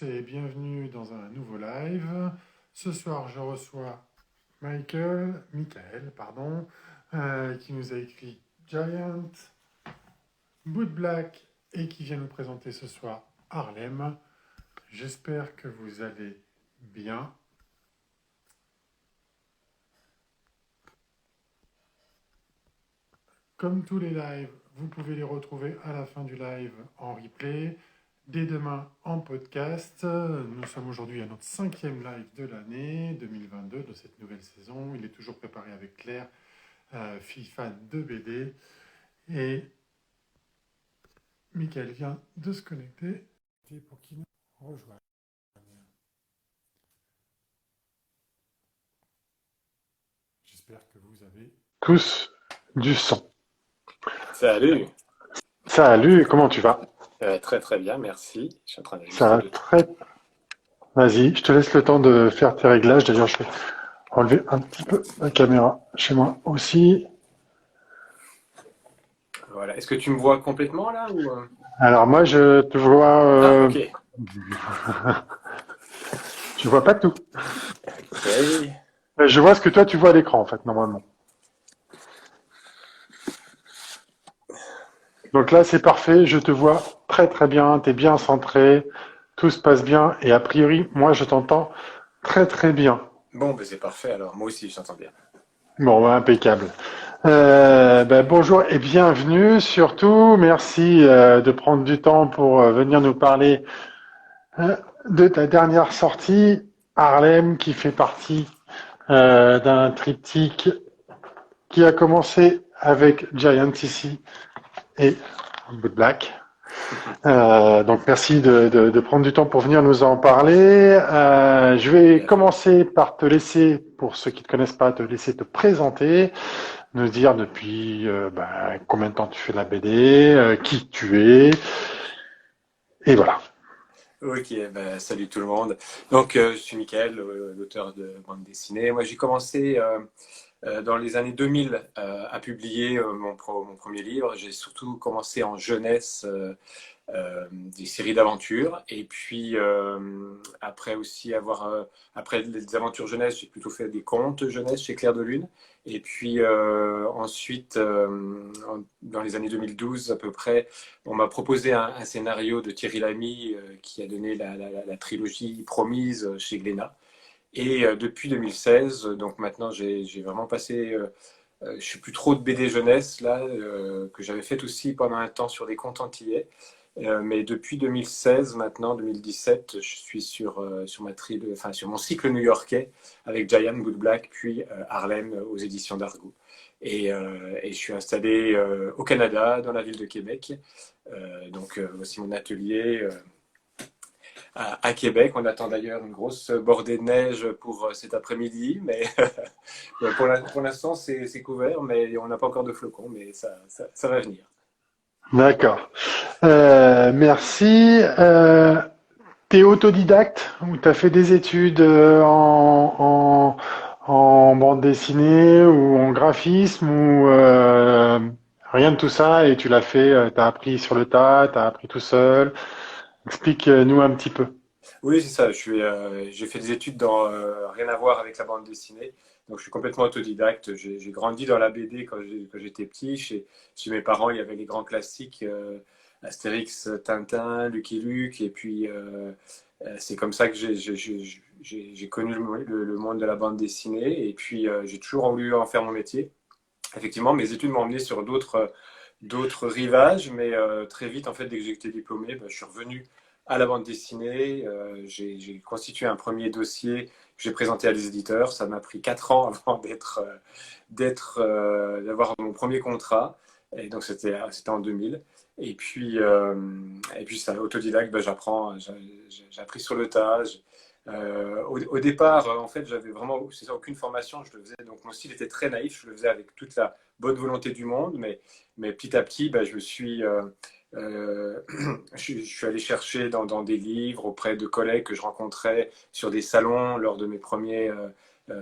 Et bienvenue dans un nouveau live. Ce soir, je reçois Michael, pardon, qui nous a écrit Giant, Boot Black et qui vient nous présenter ce soir Harlem. J'espère que vous allez bien. Comme tous les lives, vous pouvez les retrouver à la fin du live en replay. Dès demain en podcast. Nous sommes aujourd'hui à notre 5e live de l'année 2022 de cette nouvelle saison. Il est toujours préparé avec Claire, fille fan de BD. Et Michael vient de se connecter pour qu'il nous rejoigne. J'espère que vous avez tous du son. Salut, Salut, comment tu vas? très très bien, merci. Je suis en train Ça d'ajuster va le truc. très. Vas-y, je te laisse le temps de faire tes réglages. D'ailleurs, je vais enlever un petit peu la caméra chez moi aussi. Voilà. Est-ce que tu me vois complètement là ou Alors moi, je te vois, Ah, ok. je vois pas tout. Ok. Je vois ce que toi tu vois à l'écran en fait normalement. Donc là, c'est parfait. Je te vois très très bien. T'es bien centré. Tout se passe bien et a priori, moi, je t'entends très très bien. Bon, ben c'est parfait alors. Moi aussi, je t'entends bien. Bon, bah, impeccable. Bonjour et bienvenue. Surtout, merci de prendre du temps pour venir nous parler euh, de ta dernière sortie, Harlem, qui fait partie d'un triptyque qui a commencé avec Giant ici et Good Black. Donc merci de prendre du temps pour venir nous en parler. Je vais Bien fait. commencer par te laisser, pour ceux qui ne te connaissent pas, te laisser te présenter, nous dire depuis combien de temps tu fais de la BD, qui tu es, et voilà. Ok, ben, salut tout le monde. Donc, je suis Mickaël, l'auteur de bande dessinée. Moi, j'ai commencé dans les années 2000 à publier mon premier livre. J'ai surtout commencé en jeunesse. Des séries d'aventures. Et puis, après aussi après les aventures jeunesse, j'ai plutôt fait des contes jeunesse chez Clair de Lune. Et puis ensuite, dans les années 2012 à peu près, on m'a proposé un scénario de Thierry Lamy qui a donné la trilogie Promise chez Glénat. Et depuis 2016, donc maintenant j'ai vraiment passé, je suis plus trop de BD jeunesse là, que j'avais fait aussi pendant un temps sur des contes antillais. Mais depuis 2016, maintenant 2017, je suis sur mon cycle new-yorkais avec Giant, Good Black, puis Harlem aux éditions d'Argo. Et je suis installé au Canada, dans la ville de Québec. Voici mon atelier à Québec. On attend d'ailleurs une grosse bordée de neige pour cet après-midi, mais pour l'instant c'est couvert, mais on n'a pas encore de flocons, mais ça va venir. D'accord. Merci. T'es autodidacte ou t'as fait des études en bande dessinée ou en graphisme ou rien de tout ça et tu l'as fait, t'as appris sur le tas, t'as appris tout seul. Explique-nous un petit peu. Oui, c'est ça. J'ai fait des études dans rien à voir avec la bande dessinée. Donc, je suis complètement autodidacte. J'ai grandi dans la BD quand j'étais petit. Chez mes parents, il y avait les grands classiques Astérix, Tintin, Lucky Luke. Et puis, c'est comme ça que j'ai connu le monde de la bande dessinée. Et puis, j'ai toujours voulu en faire mon métier. Effectivement, mes études m'ont emmené sur d'autres rivages, mais très vite, en fait, dès que j'ai été diplômé, je suis revenu à la bande dessinée. J'ai constitué un premier dossier que j'ai présenté à des éditeurs. Ça m'a pris 4 ans avant d'avoir mon premier contrat. Et donc, c'était en 2000. Et puis ça, autodidacte, j'ai appris sur le tas. Au départ, en fait, j'avais vraiment c'est ça, aucune formation. Je le faisais, donc mon style était très naïf. Je le faisais avec toute la bonne volonté du monde, mais petit à petit, euh, je suis allé chercher dans des livres auprès de collègues que je rencontrais sur des salons lors de mes premiers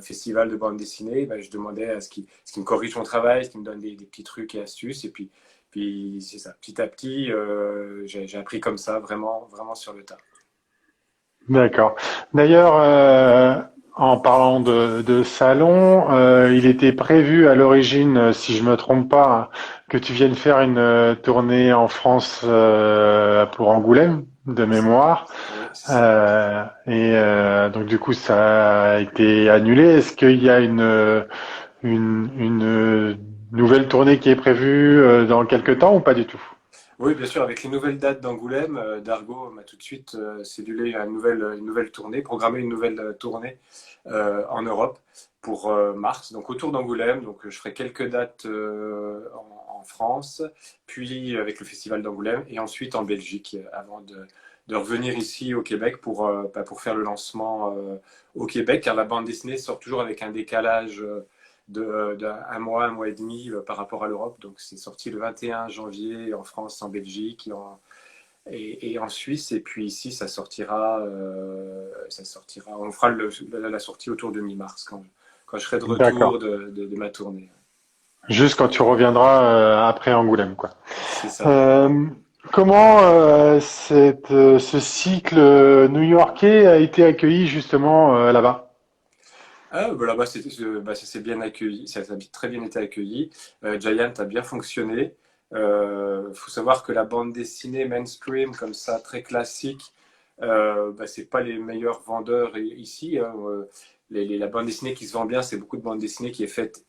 festivals de bande dessinée. Je demandais ce qu'ils me corrigent mon travail, ce qu'ils me donnent des petits trucs et astuces. Et puis c'est ça, petit à petit, j'ai appris comme ça, vraiment, vraiment sur le tas. D'accord. D'ailleurs, en parlant de salon, il était prévu à l'origine, si je me trompe pas, que tu viennes faire une tournée en France pour Angoulême, de mémoire. Oui, c'est ça. Donc du coup, ça a été annulé. Est-ce qu'il y a une nouvelle tournée qui est prévue dans quelques temps ou pas du tout? Oui, bien sûr, avec les nouvelles dates d'Angoulême, Dargo m'a tout de suite cédulé une nouvelle tournée, programmé une nouvelle tournée en Europe pour mars, donc autour d'Angoulême. Donc je ferai quelques dates en France, puis avec le Festival d'Angoulême, et ensuite en Belgique, avant de revenir ici au Québec pour faire le lancement au Québec, car la bande dessinée sort toujours avec un décalage un mois et demi par rapport à l'Europe. Donc c'est sorti le 21 janvier en France, en Belgique et en Suisse. Et puis ici, ça sortira. On fera la sortie autour de mi-mars quand je serai de retour D'accord. de ma tournée. Juste quand tu reviendras après Angoulême, quoi. C'est ça. Euh, comment ce cycle new-yorkais a été accueilli justement là-bas? Ah, bah là-bas, ça s'est bien accueilli, ça a très bien été accueilli. Giant a bien fonctionné. Il faut savoir que la bande dessinée mainstream, comme ça, très classique, c'est pas les meilleurs vendeurs ici, hein. La bande dessinée qui se vend bien, c'est beaucoup de bande dessinée qui est faite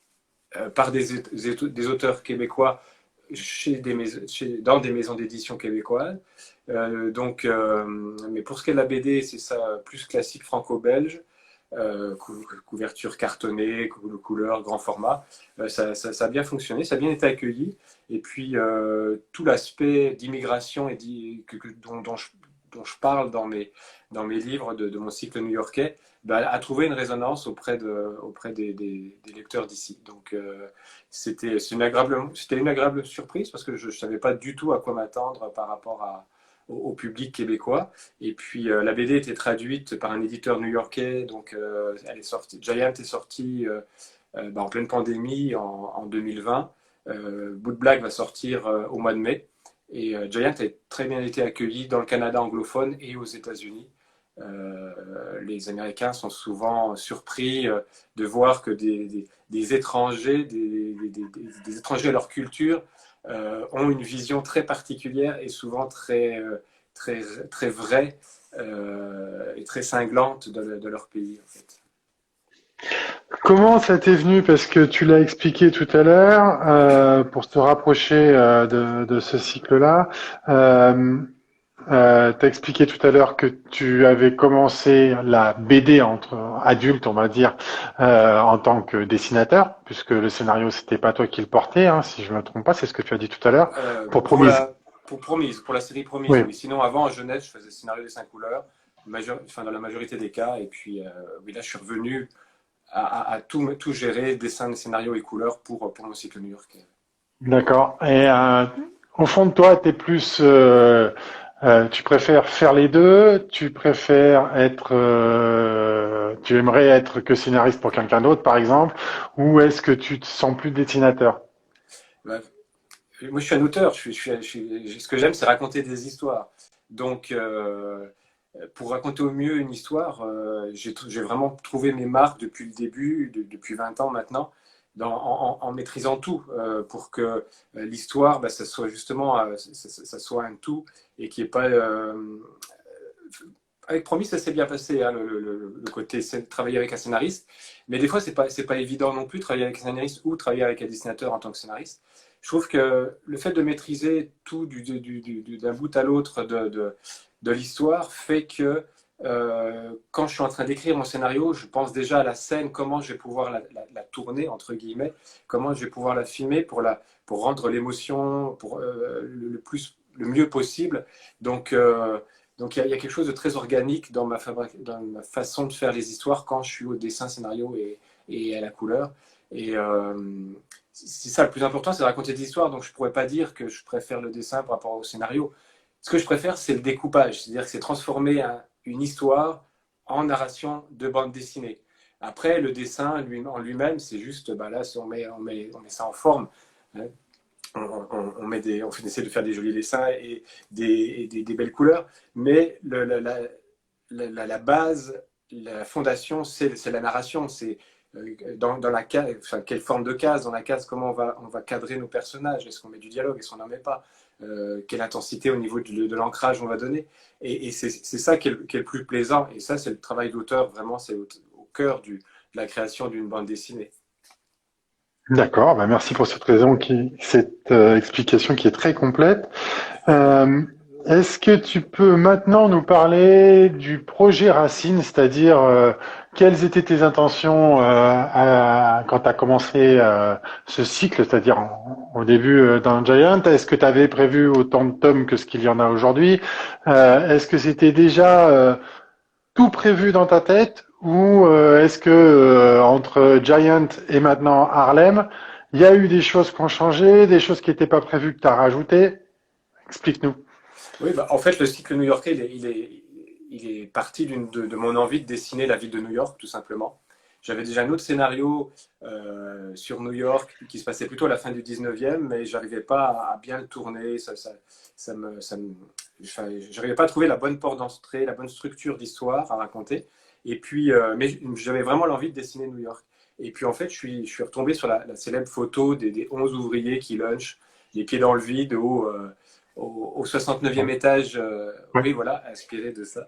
par des auteurs québécois dans des maisons d'édition québécoises. Mais pour ce qui est de la BD, c'est ça, plus classique franco-belge. Couverture cartonnée, couleur, grand format. Ça a bien fonctionné, ça a bien été accueilli. Et puis, tout l'aspect d'immigration dont je parle dans mes livres de mon cycle new-yorkais a trouvé une résonance auprès des lecteurs d'ici. Donc, c'était une agréable surprise parce que je ne savais pas du tout à quoi m'attendre par rapport au public québécois. Et puis la BD était traduite par un éditeur new-yorkais, donc Giant est sorti en pleine pandémie en 2020. Boot Black va sortir au mois de mai. Et Giant a très bien été accueilli dans le Canada anglophone et aux États-Unis. Les Américains sont souvent surpris de voir que des étrangers, des étrangers à leur culture, ont une vision très particulière et souvent très vraie et très cinglante de leur pays, en fait. Comment ça t'est venu? Parce que tu l'as expliqué tout à l'heure, pour se rapprocher de ce cycle-là. Euh, T'as expliqué tout à l'heure que tu avais commencé la BD entre adultes, on va dire, en tant que dessinateur, puisque le scénario c'était pas toi qui le portais, hein, si je me trompe pas, c'est ce que tu as dit tout à l'heure, Euh, pour pour Promise. la, pour Promise, pour la série Promise, Oui, oui. Sinon, avant, en jeunesse, je faisais scénario des 5 couleurs, dans la majorité des cas. Et puis, oui, là, je suis revenu à tout gérer, dessin, scénario et couleurs pour mon cycle new-yorkais. d'accord. Et au fond de toi, t'es plus, tu préfères faire les deux, tu préfères être, tu aimerais être que scénariste pour quelqu'un d'autre, par exemple, ou est-ce que tu te sens plus dessinateur? Bah, moi, je suis un auteur. Ce que j'aime, c'est raconter des histoires. Donc, pour raconter au mieux une histoire, j'ai vraiment trouvé mes marques depuis le début, depuis 20 ans maintenant, en maîtrisant tout, pour que l'histoire, ça soit justement ça soit un tout et qu'il n'y ait pas. Avec Promis, ça s'est bien passé, hein, le côté travailler avec un scénariste. Mais des fois, c'est pas évident non plus travailler avec un scénariste ou travailler avec un dessinateur en tant que scénariste. Je trouve que le fait de maîtriser tout d'un bout à l'autre de l'histoire fait que quand je suis en train d'écrire mon scénario, je pense déjà à la scène, comment je vais pouvoir la tourner, entre guillemets, comment je vais pouvoir la filmer pour rendre l'émotion le mieux possible. Donc, il y a quelque chose de très organique dans ma façon de faire les histoires quand je suis au dessin, scénario et à la couleur. Et c'est ça le plus important, c'est de raconter des histoires. Donc je ne pourrais pas dire que je préfère le dessin par rapport au scénario. Ce que je préfère, c'est le découpage, c'est-à-dire que c'est transformer une histoire en narration de bande dessinée. Après, le dessin en lui-même, c'est juste, là, on met ça en forme. Hein. On essaie de faire des jolis dessins et des belles couleurs, mais la base, la fondation, c'est la narration. C'est dans la case, enfin, quelle forme de case, dans la case, comment on va cadrer nos personnages. Est-ce qu'on met du dialogue, est-ce qu'on n'en met pas, quelle intensité au niveau de l'ancrage on va donner. Et c'est ça qui est le plus plaisant. Et ça, c'est le travail d'auteur, vraiment, c'est au cœur de la création d'une bande dessinée. D'accord, bah merci pour cette explication qui est très complète. Euh, Est-ce que tu peux maintenant nous parler du projet Racine, c'est-à-dire quelles étaient tes intentions quand tu as commencé ce cycle, c'est-à-dire au début dans Giant? Est-ce que tu avais prévu autant de tomes que ce qu'il y en a aujourd'hui? Est-ce que c'était déjà tout prévu dans ta tête ou est-ce que entre Giant et maintenant Harlem, il y a eu des choses qui ont changé, des choses qui n'étaient pas prévues que tu as rajoutées? Explique-nous. Oui, bah, en fait, le cycle new-yorkais, il est parti de mon envie de dessiner la ville de New York, tout simplement. J'avais déjà un autre scénario sur New York qui se passait plutôt à la fin du 19e, mais j'arrivais pas à bien le tourner. Enfin, j'arrivais pas à trouver la bonne porte d'entrée, la bonne structure d'histoire à raconter. Et puis, mais j'avais vraiment l'envie de dessiner New York. Et puis, en fait, je suis retombé sur la célèbre photo des 11 ouvriers qui lunchent, les pieds dans le vide, au 69e étage. Ouais. Oui, voilà, inspiré de ça.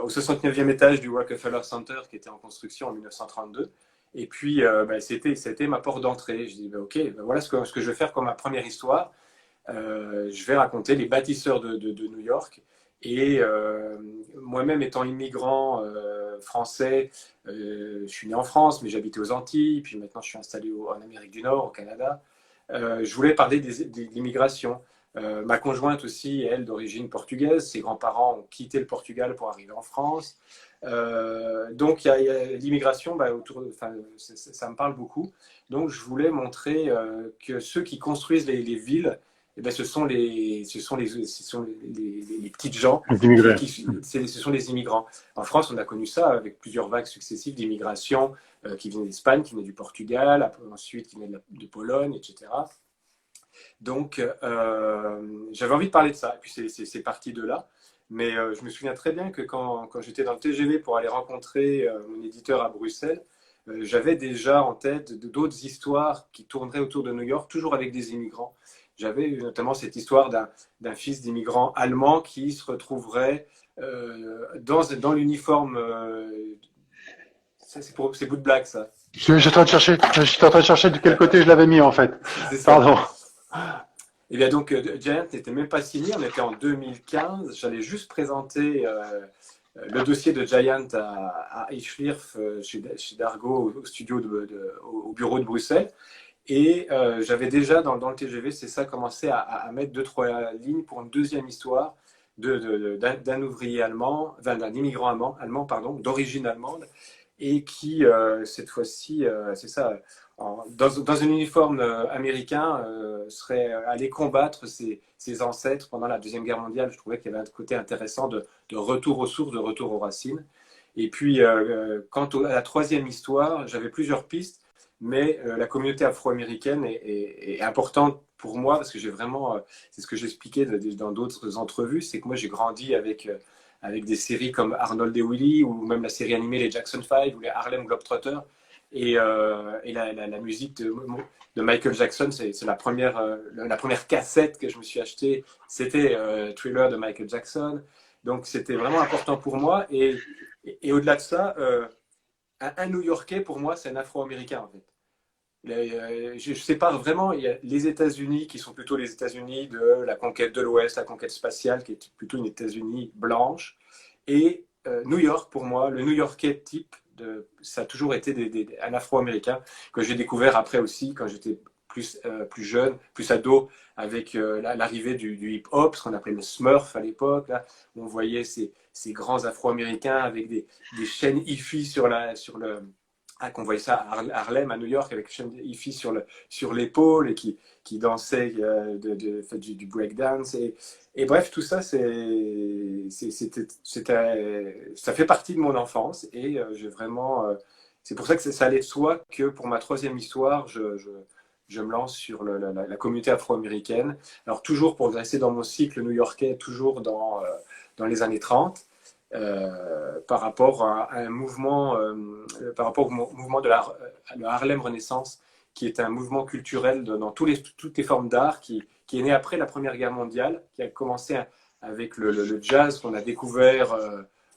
Au 69e étage du Rockefeller Center qui était en construction en 1932. Et puis, bah, c'était ma porte d'entrée. Je dis, bah, OK, bah, voilà ce que je vais faire comme ma première histoire. Je vais raconter les bâtisseurs de New York. Et moi-même étant immigrant français, je suis né en France, mais j'habitais aux Antilles, puis maintenant je suis installé en Amérique du Nord, au Canada. Je voulais parler de l'immigration. Ma conjointe aussi, elle, d'origine portugaise, ses grands-parents ont quitté le Portugal pour arriver en France. Donc, il y a l'immigration, bah, enfin, ça me parle beaucoup. Donc, je voulais montrer que ceux qui construisent les villes, eh ben, ce sont les petites gens, Les immigrés. ce sont les immigrants. En France, on a connu ça avec plusieurs vagues successives d'immigration qui venaient d'Espagne, qui venaient du Portugal, ensuite qui venaient de Pologne, etc. Donc, j'avais envie de parler de ça. Et puis, c'est parti de là. Mais je me souviens très bien que quand j'étais dans le TGV pour aller rencontrer mon éditeur à Bruxelles, j'avais déjà en tête d'autres histoires qui tourneraient autour de New York, toujours avec des immigrants. J'avais notamment cette histoire d'un fils d'immigrant allemand qui se retrouverait dans l'uniforme. Ça, c'est bout de blague, ça. Je suis en train de chercher de quel côté je l'avais mis en fait. C'est ça. Pardon. Et bien donc, Giant n'était même pas signé, on était en 2015. J'allais juste présenter le dossier de Giant à Ischlirf, chez Dargaud, au studio au bureau de Bruxelles. Et j'avais déjà dans le TGV, c'est ça, commencé à mettre deux, trois lignes pour une deuxième histoire d'un ouvrier allemand, d'un immigrant allemand pardon, d'origine allemande, et qui, cette fois-ci, c'est ça, dans un uniforme américain, serait allé combattre ses ancêtres pendant la Deuxième Guerre mondiale. Je trouvais qu'il y avait un côté intéressant de retour aux sources, de retour aux racines. Et puis, quant à la troisième histoire, j'avais plusieurs pistes, mais la communauté afro-américaine est importante pour moi parce que j'ai vraiment, c'est ce que j'expliquais dans d'autres entrevues, c'est que moi j'ai grandi avec des séries comme Arnold et Willy ou même la série animée les Jackson 5 ou les Harlem Globetrotters. Et la musique de Michael Jackson, c'est la première cassette que je me suis achetée, c'était Thriller de Michael Jackson. Donc c'était vraiment important pour moi. Et au-delà de ça, un New-Yorkais, pour moi, c'est un Afro-Américain, en fait. Je sépare vraiment, il y a les États-Unis qui sont plutôt les États-Unis de la conquête de l'Ouest, la conquête spatiale qui est plutôt une États-Unis blanche. Et New York, pour moi, le New-Yorkais type, ça a toujours été un Afro-Américain que j'ai découvert après aussi quand j'étais plus jeune, plus ado, avec l'arrivée du hip-hop, ce qu'on appelait le Smurf à l'époque. Là, on voyait ces grands Afro-Américains avec des chaînes hi-fi qu'on voyait ça à Harlem, à New York, avec chaîne hi-fi sur l'épaule et qui dansaient du breakdance. Et bref, tout ça, ça fait partie de mon enfance et j'ai vraiment. C'est pour ça que ça allait de soi que pour ma troisième histoire, je me lance sur la communauté afro-américaine. Alors, toujours pour rester dans mon cycle new-yorkais, toujours dans les années 30. par rapport à un mouvement, par rapport au mouvement de la Harlem Renaissance, qui est un mouvement culturel dans toutes les formes d'art, qui est né après la Première Guerre mondiale, qui a commencé avec le jazz qu'on a découvert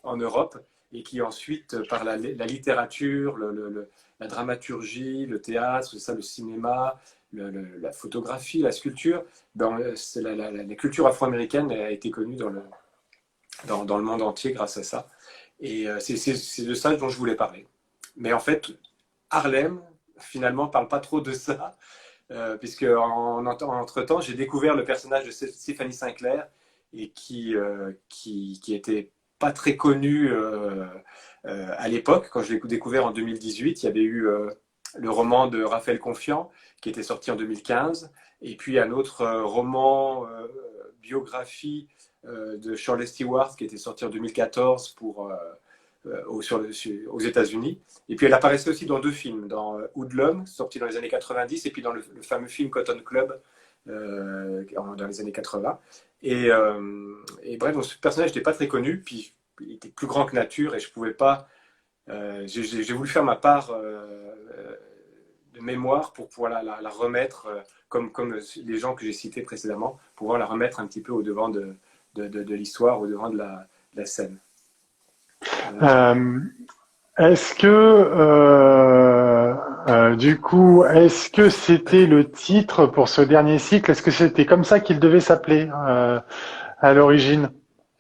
en Europe, et qui ensuite, par la littérature, la dramaturgie, le théâtre, ça, le cinéma, la photographie, la sculpture, la culture afro-américaine a été connue dans le monde entier grâce à ça. Et c'est de ça dont je voulais parler. Mais en fait, Harlem, finalement, ne parle pas trop de ça, puisque entre-temps, j'ai découvert le personnage de Stéphanie Sinclair, et qui était pas très connu à l'époque. Quand je l'ai découvert en 2018, il y avait eu le roman de Raphaël Confiant, qui était sorti en 2015, et puis un autre roman biographie de Charles Stewart, qui était sorti en 2014 aux États-Unis. Et puis elle apparaissait aussi dans 2 films, dans Hoodlum, sorti dans les années 90, et puis dans le fameux film Cotton Club, dans les années 80. Et bref, donc ce personnage n'était pas très connu, puis il était plus grand que nature, et je pouvais pas. J'ai voulu faire ma part de mémoire pour pouvoir la remettre, comme les gens que j'ai cités précédemment, pour pouvoir la remettre un petit peu au devant de l'histoire, au devant de la scène. Est-ce que, du coup, est-ce que c'était le titre pour ce dernier cycle? Est-ce que c'était comme ça qu'il devait s'appeler à l'origine?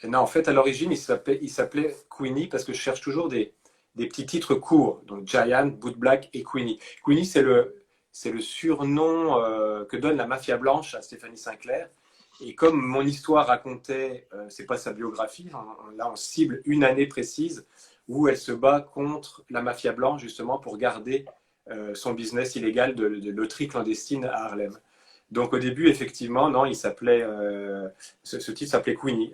Non, en fait, à l'origine, il s'appelait Queenie, parce que je cherche toujours des petits titres courts, donc Giant, Bootblack et Queenie. Queenie, c'est le surnom que donne la mafia blanche à Stéphanie Sinclair. Et comme mon histoire racontait, c'est pas sa biographie, là on cible une année précise où elle se bat contre la mafia blanche, justement pour garder son business illégal de loterie clandestine à Harlem. Donc au début, effectivement, non, il s'appelait, ce titre s'appelait Queenie.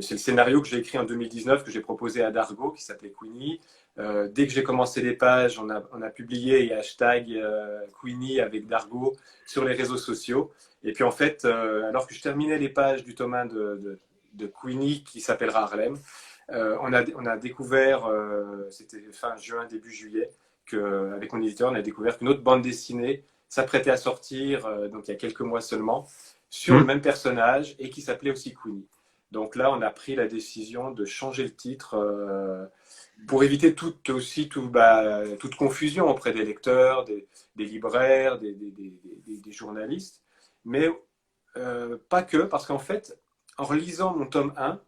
C'est le scénario que j'ai écrit en 2019, que j'ai proposé à Dargo, qui s'appelait Queenie. Dès que j'ai commencé les pages, on a publié hashtag Queenie avec Dargo sur les réseaux sociaux. Et puis en fait, alors que je terminais les pages du tome 1 de Queenie, qui s'appellera Harlem, on a découvert, c'était fin juin, début juillet, avec mon éditeur, on a découvert qu'une autre bande dessinée s'apprêtait à sortir, donc il y a quelques mois seulement, sur le même personnage, et qui s'appelait aussi Queenie. Donc là, on a pris la décision de changer le titre pour éviter toute confusion auprès des lecteurs, des libraires, des journalistes. Mais pas que, parce qu'en fait, en relisant mon tome 1,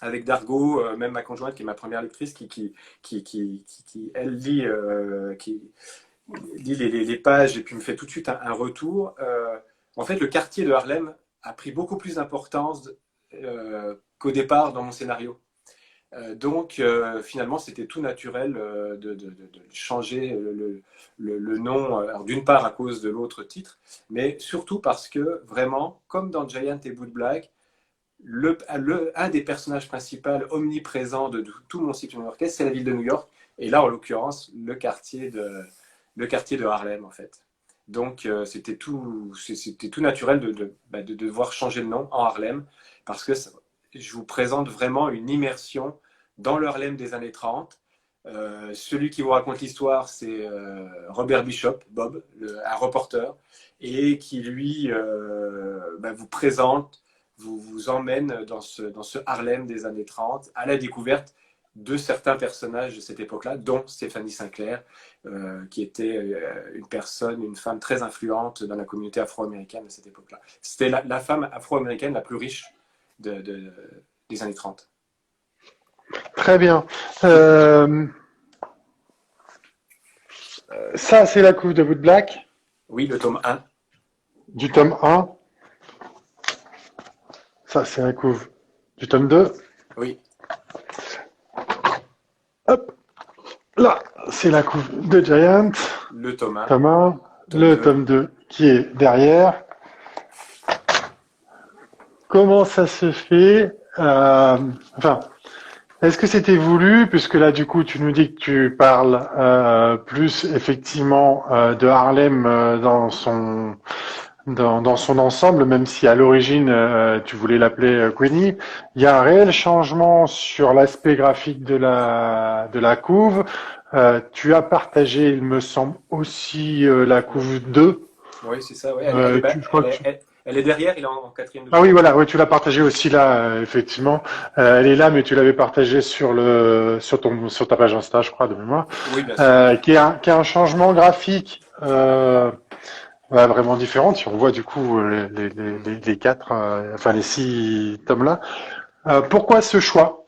avec Dargo, même ma conjointe, qui est ma première lectrice, qui elle lit les pages et puis me fait tout de suite un retour, en fait, le quartier de Harlem a pris beaucoup plus d'importance qu'au départ dans mon scénario. Donc, finalement, c'était tout naturel de changer le nom, alors d'une part à cause de l'autre titre, mais surtout parce que, vraiment, comme dans Giant et Bootblack, un des personnages principaux omniprésents de tout mon cycle new-yorkais, c'est la ville de New York, et là, en l'occurrence, le quartier de Harlem, en fait. Donc, c'était tout naturel de devoir changer le nom en Harlem, parce que je vous présente vraiment une immersion dans le Harlem des années 30. Celui qui vous raconte l'histoire, c'est Robert Bishop, Bob, un reporter, et qui lui vous présente, vous emmène dans ce Harlem des années 30 à la découverte de certains personnages de cette époque-là, dont Stéphanie Sinclair, qui était une femme très influente dans la communauté afro-américaine à cette époque-là. C'était la femme afro-américaine la plus riche des années 30. Très bien. Ça, c'est la couve de Bootblack. Oui, le tome 1. Du tome 1. Ça, c'est la couve du tome 2. Oui. Hop. Là, c'est la couve de Giant. Le tome 1. Tome 1. Le tome 2 qui est derrière. Comment ça se fait est-ce que c'était voulu, puisque là, du coup, tu nous dis que tu parles plus effectivement de Harlem dans son dans son ensemble, même si à l'origine tu voulais l'appeler Queenie. Il y a un réel changement sur l'aspect graphique de la couve. Tu as partagé, il me semble, aussi la Ouais. couve 2. Oui, c'est ça. Ouais. Elle est, Je crois que elle est derrière. Il est en quatrième de ah oui, voilà, couverture. oui, tu l'as partagé aussi là, effectivement. Elle est là, mais tu l'avais partagée sur sur ta page Insta, je crois, de mémoire, Oui, bien sûr. qui est un changement graphique. Ouais, vraiment différente. Si on voit du coup les quatre, enfin les six tomes là. Pourquoi ce choix?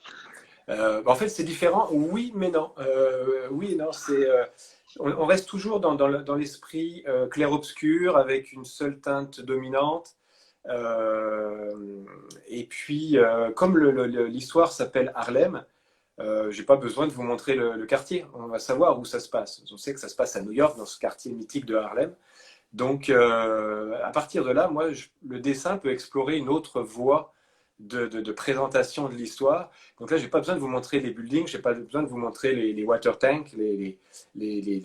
En fait, c'est différent. Oui, mais non. Oui et non. On reste toujours dans l'esprit clair-obscur avec une seule teinte dominante. Et puis, comme l'histoire s'appelle Harlem, j'ai pas besoin de vous montrer le quartier. On va savoir où ça se passe. On sait que ça se passe à New York, dans ce quartier mythique de Harlem. Donc, à partir de là, moi, le dessin peut explorer une autre voie de présentation de l'histoire. Donc là, j'ai pas besoin de vous montrer les buildings, j'ai pas besoin de vous montrer les water tanks, les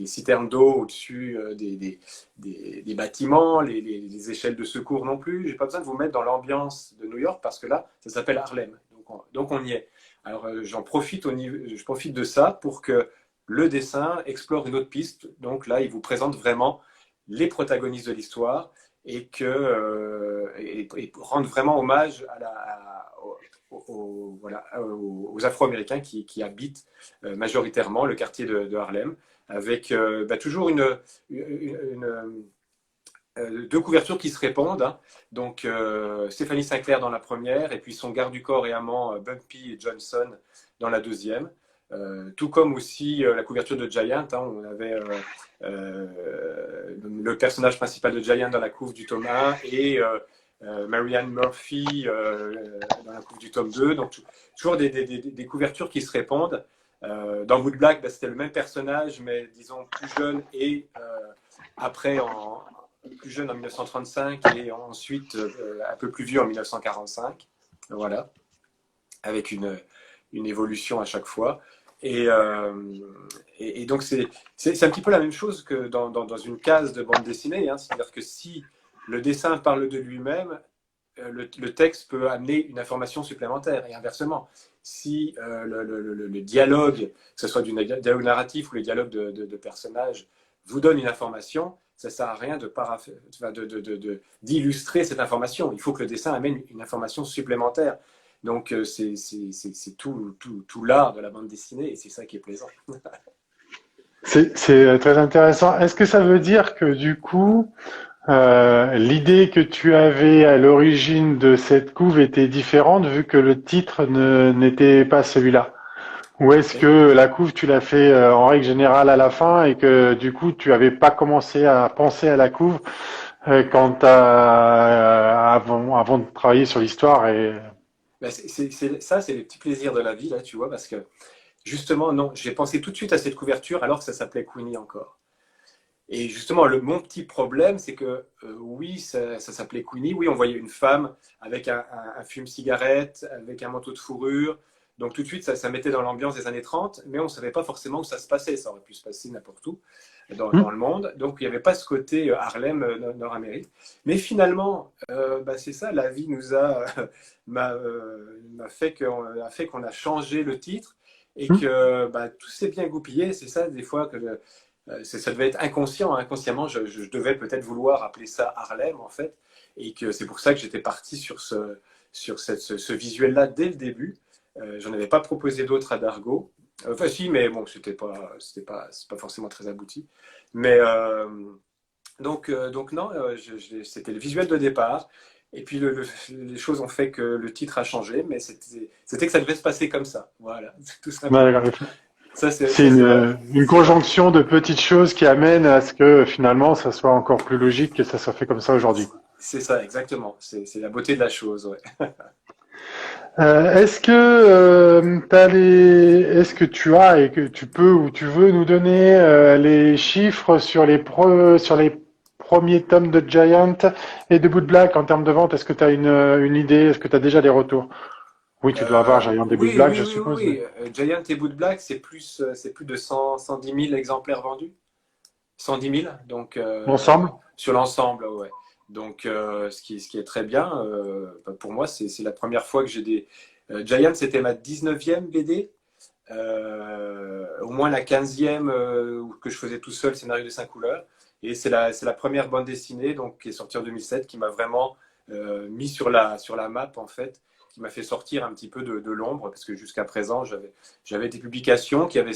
citernes d'eau au-dessus des bâtiments, les échelles de secours non plus. J'ai pas besoin de vous mettre dans l'ambiance de New York parce que là, ça s'appelle Harlem. Donc on y est. Alors je profite de ça pour que le dessin explore une autre piste. Donc là, il vous présente vraiment les protagonistes de l'histoire et rendre vraiment hommage voilà, aux Afro-Américains qui habitent majoritairement le quartier de Harlem, avec toujours deux couvertures qui se répondent. Hein. Donc Stéphanie Sinclair dans la première, et puis son garde du corps et amant Bumpy Johnson dans la deuxième. Tout comme aussi la couverture de Giant, hein, on avait le personnage principal de Giant dans la couve du tome 1 et Marianne Murphy dans la couve du tome 2. Donc toujours des couvertures qui se répondent. Dans Wood Black, c'était le même personnage, mais disons plus jeune et après plus jeune en 1935 et ensuite un peu plus vieux en 1945. Voilà, avec une évolution à chaque fois. Et, euh, et donc, c'est un petit peu la même chose que dans une case de bande dessinée. Hein. C'est-à-dire que si le dessin parle de lui-même, le texte peut amener une information supplémentaire. Et inversement, si le dialogue, que ce soit du dialogue narratif ou les dialogues de personnages, vous donne une information, ça ne sert à rien d'illustrer cette information. Il faut que le dessin amène une information supplémentaire. Donc, c'est tout l'art de la bande dessinée et c'est ça qui est plaisant. C'est très intéressant. Est-ce que ça veut dire que du coup, l'idée que tu avais à l'origine de cette couve était différente vu que le titre n'était pas celui-là? Ou est-ce que la couve, tu l'as fait en règle générale à la fin et que du coup, tu avais pas commencé à penser à la couve avant de travailler sur l'histoire et... Ben, ça, c'est les petits plaisirs de la vie, là, tu vois, parce que justement, non, j'ai pensé tout de suite à cette couverture alors que ça s'appelait Queenie encore. Et justement, mon petit problème, c'est que oui, ça s'appelait Queenie. Oui, on voyait une femme avec un fume-cigarette, avec un manteau de fourrure. Donc tout de suite, ça mettait dans l'ambiance des années 30, mais on ne savait pas forcément où ça se passait. Ça aurait pu se passer n'importe où dans le monde. Donc il n'y avait pas ce côté Harlem, Nord-Amérique. Mais finalement, c'est ça, la vie nous m'a fait qu'on a changé le titre et que tout s'est bien goupillé. C'est ça, des fois, que ça devait être inconscient. Inconsciemment, je devais peut-être vouloir appeler ça Harlem, en fait. Et que c'est pour ça que j'étais parti sur ce visuel-là dès le début. J'en avais pas proposé d'autres à Dargo. Enfin, si, mais bon, c'est pas forcément très abouti. Mais donc non, c'était le visuel de départ. Et puis les choses ont fait que le titre a changé, mais c'était que ça devait se passer comme ça. Voilà, tout simplement. Ouais, Ça, c'est une conjonction de petites choses qui amènent à ce que finalement ça soit encore plus logique que ça soit fait comme ça aujourd'hui. c'est ça, exactement. C'est la beauté de la chose, ouais. Est-ce que est-ce que tu as et que tu peux ou tu veux nous donner les chiffres sur sur les premiers tomes de Giant et de Boot Black en termes de vente? Est-ce que tu as une idée? Est-ce que tu as déjà des retours? Oui, tu dois avoir Giant et Boot Oui, Black, oui, je oui, oui, suppose. oui. Giant et Boot Black, c'est plus de 110 000 exemplaires vendus. 110 000, donc Ensemble? sur l'ensemble, ouais. Donc, ce qui est très bien, pour moi, c'est la première fois que j'ai des... Giant, c'était ma 19e BD. Au moins la 15e que je faisais tout seul, scénario de 5 couleurs. Et c'est la première bande dessinée donc, qui est sortie en 2007 qui m'a vraiment mis sur la map en fait, qui m'a fait sortir un petit peu de l'ombre parce que jusqu'à présent j'avais des publications qui avaient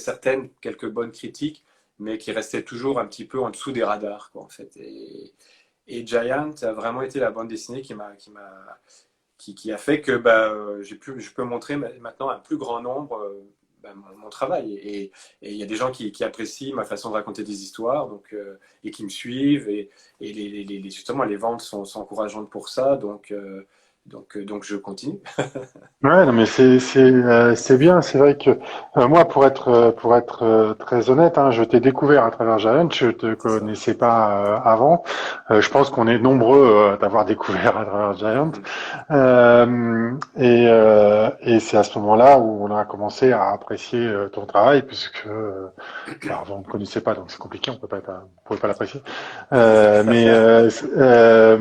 quelques bonnes critiques mais qui restaient toujours un petit peu en dessous des radars quoi, en fait. Et Giant a vraiment été la bande dessinée qui a fait que je peux montrer maintenant à un plus grand nombre mon travail. Et il y a des gens qui apprécient ma façon de raconter des histoires et qui me suivent. Et justement, les ventes sont encourageantes pour ça. Donc je continue. Ouais, non, mais c'est bien. C'est vrai que moi, pour être très honnête, hein, je t'ai découvert à travers Giant. Je te C'est ça. connaissais pas avant. Je pense qu'on est nombreux à t'avoir découvert à travers Giant. Mhm. Et c'est à ce moment-là où on a commencé à apprécier ton travail, puisque avant on ne connaissait pas, donc c'est compliqué, on pouvait pas l'apprécier. C'est ça.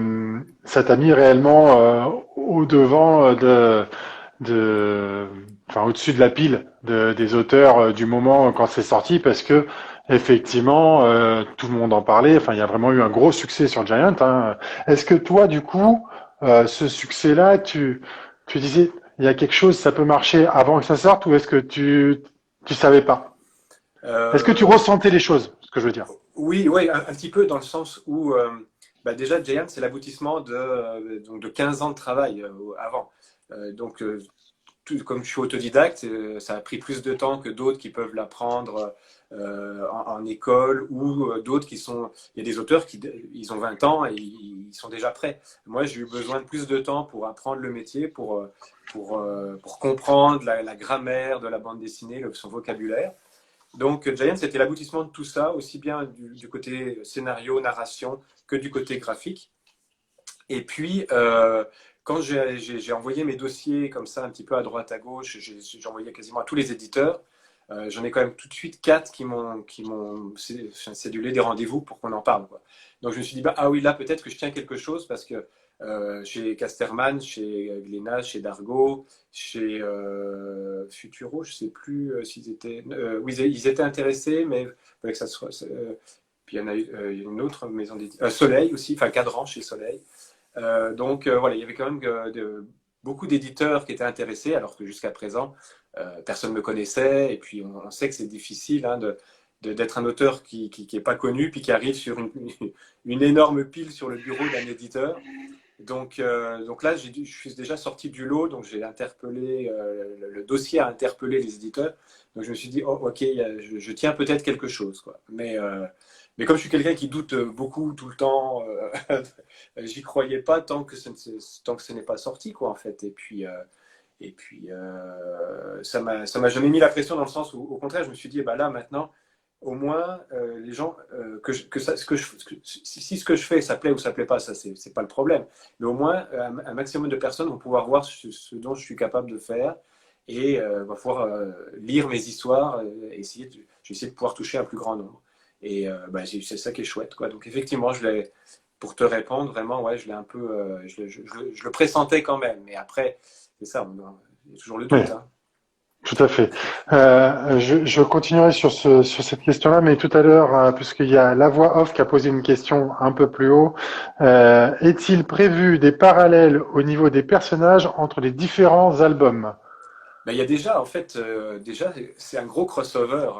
Ça t'a mis réellement au devant de, enfin au-dessus de la pile des auteurs du moment quand c'est sorti, parce que effectivement tout le monde en parlait. Enfin, il y a vraiment eu un gros succès sur Giant, hein. Est-ce que toi, du coup, ce succès-là, tu disais il y a quelque chose, ça peut marcher avant que ça sorte, ou est-ce que tu savais pas? Est-ce que tu Euh, ressentais les choses, ce que je veux dire? oui, ouais, un petit peu dans le sens où déjà Giant, c'est l'aboutissement donc de 15 ans de travail avant. Donc, comme je suis autodidacte, ça a pris plus de temps que d'autres qui peuvent l'apprendre en école ou d'autres qui sont... Il y a des auteurs qui ils ont 20 ans et ils sont déjà prêts. Moi, j'ai eu besoin de plus de temps pour apprendre le métier, pour comprendre la grammaire de la bande dessinée, son vocabulaire. Donc, Giant, c'était l'aboutissement de tout ça, aussi bien du côté scénario, narration, que du côté graphique. Et puis, quand j'ai envoyé mes dossiers comme ça, un petit peu à droite, à gauche, j'ai envoyé quasiment à tous les éditeurs. J'en ai quand même tout de suite 4 qui m'ont cédulé des rendez-vous pour qu'on en parle, quoi. Donc je me suis dit, ah oui, là peut-être que je tiens quelque chose parce que chez Casterman, chez Glénat, chez Dargaud, chez Futuro, je ne sais plus s'ils étaient... oui, ils étaient intéressés, mais il fallait que ça soit... puis il y en a il y a une autre maison d'édition, Soleil aussi, enfin Cadran chez Soleil. Donc voilà, il y avait quand même beaucoup d'éditeurs qui étaient intéressés, alors que jusqu'à présent, personne ne me connaissait. Et puis on sait que c'est difficile hein, d'être un auteur qui n'est pas connu, puis qui arrive sur une énorme pile sur le bureau d'un éditeur. Donc là, je suis déjà sorti du lot, donc j'ai interpellé, le dossier a interpellé les éditeurs. Donc je me suis dit, oh, ok, je tiens peut-être quelque chose, quoi. Mais comme je suis quelqu'un qui doute beaucoup tout le temps, j'y croyais pas tant que ce n'est pas sorti, quoi, en fait. Et puis ça m'a jamais mis la pression dans le sens où, au contraire, je me suis dit, bah là, maintenant, au moins, les gens, si ce que je fais, ça plaît ou ça plaît pas, ça, c'est pas le problème. Mais au moins, un maximum de personnes vont pouvoir voir ce dont je suis capable de faire et vont pouvoir lire mes histoires, je vais essayer de pouvoir toucher un plus grand nombre. Et c'est ça qui est chouette, quoi. Donc effectivement, pour te répondre, vraiment, ouais, je l'ai un peu, je le pressentais quand même. Mais après, c'est ça, il y a toujours le Oui, doute, hein. tout à fait. Je continuerai sur cette question-là, mais tout à l'heure, puisqu'il y a la voix off qui a posé une question un peu plus haut, est-il prévu des parallèles au niveau des personnages entre les différents albums? Il y a déjà, en fait, déjà, c'est un gros crossover,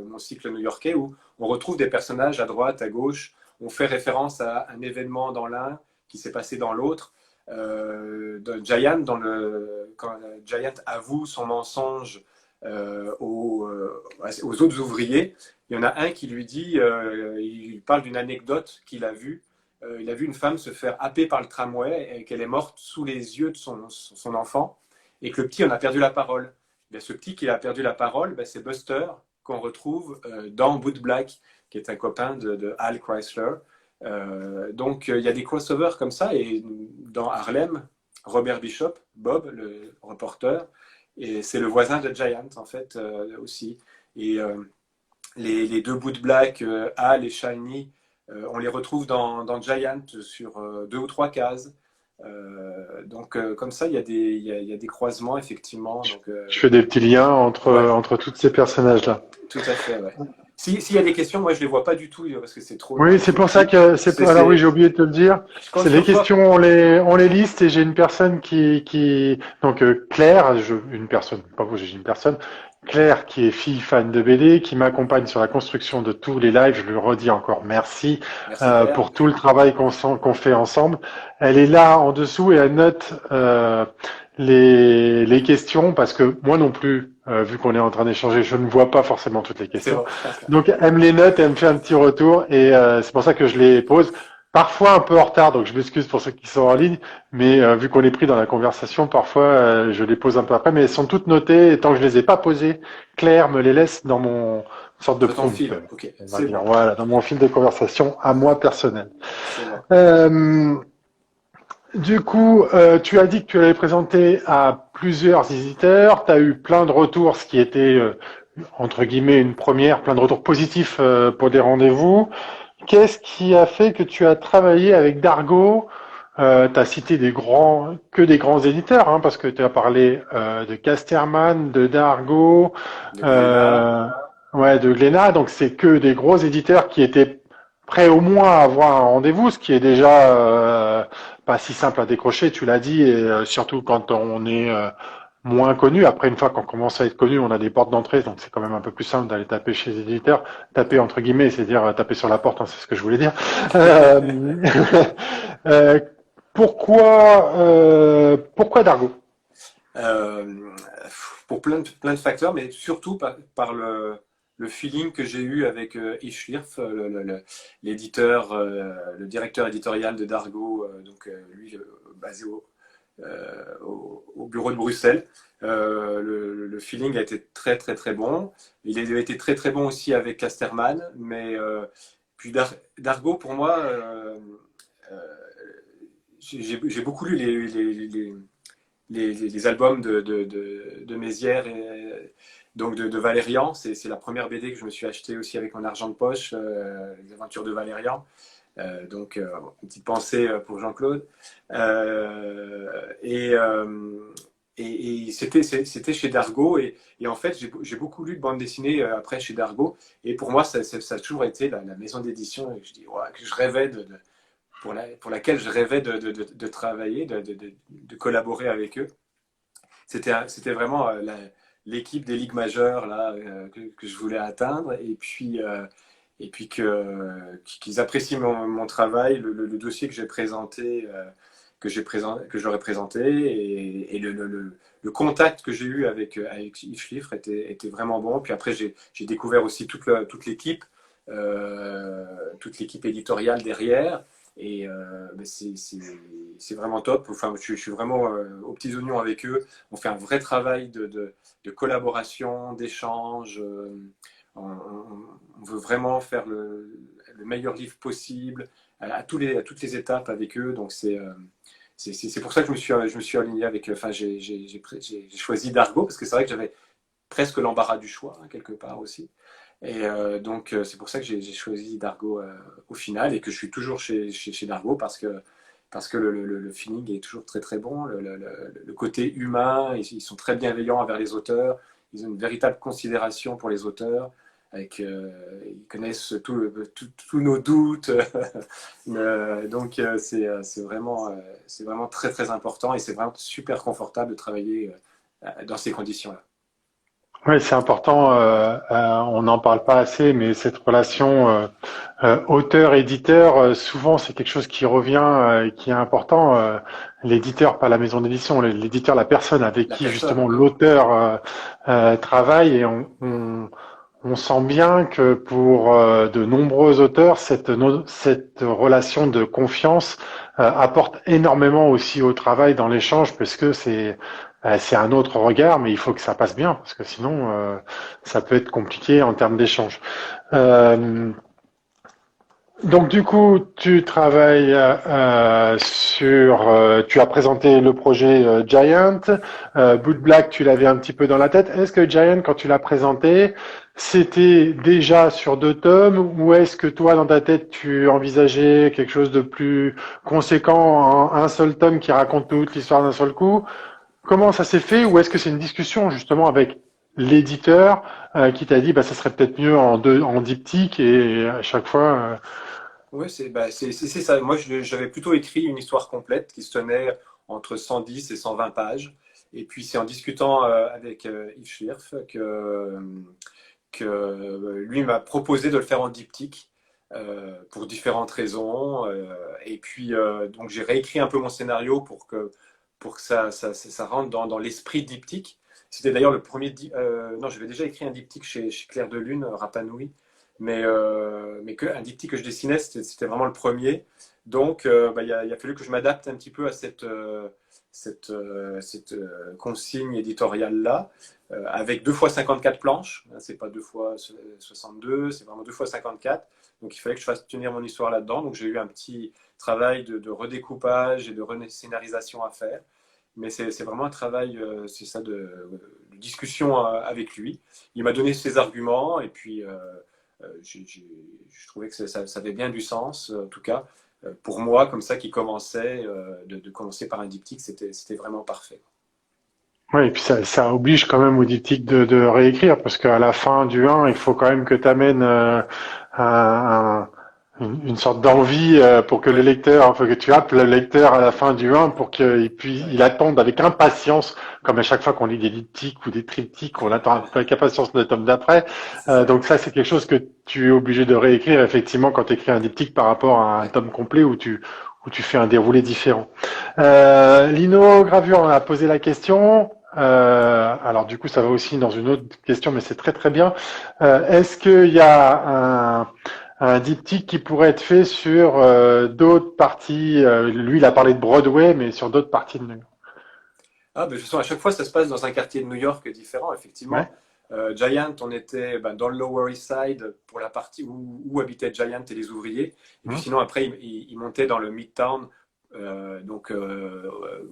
mon cycle new-yorkais, où on retrouve des personnages à droite, à gauche. On fait référence à un événement dans l'un qui s'est passé dans l'autre. Giant, quand Giant avoue son mensonge aux autres ouvriers, il y en a un qui lui dit, il parle d'une anecdote qu'il a vue. Il a vu une femme se faire happer par le tramway et qu'elle est morte sous les yeux de son enfant et que le petit en a perdu la parole. Bien, ce petit qui a perdu la parole, c'est Buster qu'on retrouve dans Boot Black, qui est un copain de Hal Chrysler. Donc il y a des crossovers comme ça, et dans Harlem, Robert Bishop, Bob, le reporter, et c'est le voisin de Giant en fait aussi. Et les deux Boot Black, Hal et Shiny, On les retrouve dans Giant sur 2 ou 3 cases. Comme ça, il y a des croisements, effectivement. Je fais des petits liens Ouais, entre tous ces personnages-là. tout à fait, ouais. S'il y a des questions, moi, je les vois pas du tout parce que c'est Oui, c'est trop pour ça petit. que alors oui, C'est, j'ai oublié de te le dire. je compte C'est les sur toi. questions, on les liste et j'ai une personne donc Claire, une personne, pas vous, j'ai une personne, Claire qui est fille fan de BD, qui m'accompagne sur la construction de tous les lives. Je lui redis encore merci Merci, Claire. pour tout le travail qu'on fait ensemble. Elle est là en dessous et elle note les questions parce que moi non plus, vu qu'on est en train d'échanger, je ne vois pas forcément toutes les C'est questions. bon. Donc elle me les note, elle me fait un petit retour et c'est pour ça que je les pose. Parfois un peu en retard, donc je m'excuse pour ceux qui sont en ligne, mais vu qu'on est pris dans la conversation, parfois je les pose un peu après, mais elles sont toutes notées et tant que je les ai pas posées, Claire me les laisse dans mon sorte de Dans ton prompt, fil. Ok, on va c'est dire, bon. voilà, dans mon fil de conversation à moi personnel. C'est bon. Euh, du coup, tu as dit que tu l'avais présenté à plusieurs éditeurs, tu as eu plein de retours, ce qui était entre guillemets une première, plein de retours positifs pour des rendez-vous. Qu'est-ce qui a fait que tu as travaillé avec Dargo? Tu as cité que des grands éditeurs, hein, parce que tu as parlé de Casterman, de Dargo, De Glénat. euh, ouais, de Glénat. Donc c'est que des gros éditeurs qui étaient prêts au moins à avoir un rendez-vous, ce qui est déjà pas si simple à décrocher, tu l'as dit, et surtout quand on est moins connu. Après, une fois qu'on commence à être connu, on a des portes d'entrée, donc c'est quand même un peu plus simple d'aller taper chez les éditeurs. Taper entre guillemets, c'est-à-dire taper sur la porte, hein, c'est ce que je voulais dire. Euh, euh, pourquoi Dargo? Euh, pour plein de facteurs, mais surtout par le feeling que j'ai eu avec Yves Schlierf, l'éditeur, le directeur éditorial de Dargo, lui basé au bureau de Bruxelles. Le feeling a été très très très bon. Il a été très très bon aussi avec Casterman, mais puis Dargo pour moi, euh, j'ai beaucoup lu les albums de Mézières et donc de Valérian. C'est la première BD que je me suis acheté aussi avec mon argent de poche, les aventures de Valérian. Une petite pensée pour Jean-Claude. Et c'était chez Dargaud. Et en fait, j'ai beaucoup lu de bande dessinée après chez Dargaud. Et pour moi, ça a toujours été la maison d'édition que je dis, ouais, que je rêvais pour laquelle je rêvais de travailler, de collaborer avec eux. C'était vraiment l'équipe des ligues majeures là, que je voulais atteindre. Et puis qu'ils apprécient mon travail, le dossier que j'ai présenté, que j'aurais présenté, et le contact que j'ai eu avec Yves Schliffre était vraiment bon. Puis après, j'ai découvert aussi toute l'équipe éditoriale derrière. Et c'est vraiment top. Enfin, je suis vraiment aux petits oignons avec eux. On fait un vrai travail de collaboration, d'échange. On veut vraiment faire le meilleur livre possible à toutes les étapes avec eux. Donc c'est pour ça que je me suis aligné avec. Enfin, j'ai choisi Dargo parce que c'est vrai que j'avais presque l'embarras du choix, hein, quelque part aussi. C'est pour ça que j'ai choisi Dargo au final et que je suis toujours chez Dargo parce que le feeling est toujours très très bon. Le côté humain, ils sont très bienveillants envers les auteurs. Ils ont une véritable considération pour les auteurs. Ils connaissent tous nos doutes. C'est vraiment très très important et c'est vraiment super confortable de travailler dans ces conditions-là. Oui, c'est important. On n'en parle pas assez, mais cette relation auteur-éditeur, souvent c'est quelque chose qui revient, qui est important. L'éditeur, pas la maison d'édition, l'éditeur, la personne avec La qui personne, justement oui. l'auteur travaille, et on sent bien que pour de nombreux auteurs, cette relation de confiance apporte énormément aussi au travail dans l'échange, parce que c'est un autre regard, mais il faut que ça passe bien, parce que sinon, ça peut être compliqué en termes d'échange. Euh, Donc du coup, tu travailles tu as présenté le projet Giant, Boot Black, tu l'avais un petit peu dans la tête. Est-ce que Giant, quand tu l'as présenté, c'était déjà sur 2 tomes, ou est-ce que toi, dans ta tête, tu envisageais quelque chose de plus conséquent, un seul tome qui raconte toute l'histoire d'un seul coup? Comment ça s'est fait, ou est-ce que c'est une discussion justement avec l'éditeur qui t'a dit bah ça serait peut-être mieux en diptyque et à chaque fois. Oui, c'est ça. Moi, j'avais plutôt écrit une histoire complète qui se tenait entre 110 et 120 pages. Et puis, c'est en discutant avec Yves Schlierf que lui m'a proposé de le faire en diptyque pour différentes raisons. Et puis, donc, j'ai réécrit un peu mon scénario pour que ça rentre dans l'esprit diptyque. C'était d'ailleurs le premier. Non, j'avais déjà écrit un diptyque chez Claire de Lune, Rapa Nui, mais un diptyque que je dessinais, c'était vraiment le premier. Donc, il a fallu que je m'adapte un petit peu à cette consigne éditoriale-là, avec 2 fois 54 planches. C'est pas 2 fois 62, c'est vraiment 2 fois 54. Donc, il fallait que je fasse tenir mon histoire là-dedans. Donc, j'ai eu un petit travail de redécoupage et de scénarisation à faire. Mais c'est vraiment un travail, c'est ça, de discussion avec lui. Il m'a donné ses arguments et puis je trouvais que ça avait bien du sens, en tout cas. Pour moi, comme ça, qui commençait, de commencer par un diptyque, c'était vraiment parfait. Oui, et puis ça oblige quand même au diptyque de réécrire, parce qu'à la fin du 1, il faut quand même que tu amènes une sorte d'envie pour que le Ouais, lecteur, enfin, que tu appes le lecteur à la fin du 1 pour il ouais. attende avec impatience, comme à chaque fois qu'on lit des diptyques ou des triptyques, on attend avec impatience le tome d'après. C'est ça. Donc ça, c'est quelque chose que tu es obligé de réécrire effectivement quand tu écris un diptyque par rapport à un Ouais. tome complet où tu fais un déroulé différent. Lino Gravure a posé la question. Alors du coup, ça va aussi dans une autre question, mais c'est très très bien. Est-ce qu'il y a un diptyque qui pourrait être fait sur d'autres parties? Lui, il a parlé de Broadway, mais sur d'autres parties de New York. Ah, ben, de toute façon, à chaque fois, ça se passe dans un quartier de New York différent, effectivement. Ouais. Giant, on était dans le Lower East Side pour la partie où habitaient Giant et les ouvriers. Et puis Hum, sinon, après, il montait dans le Midtown, donc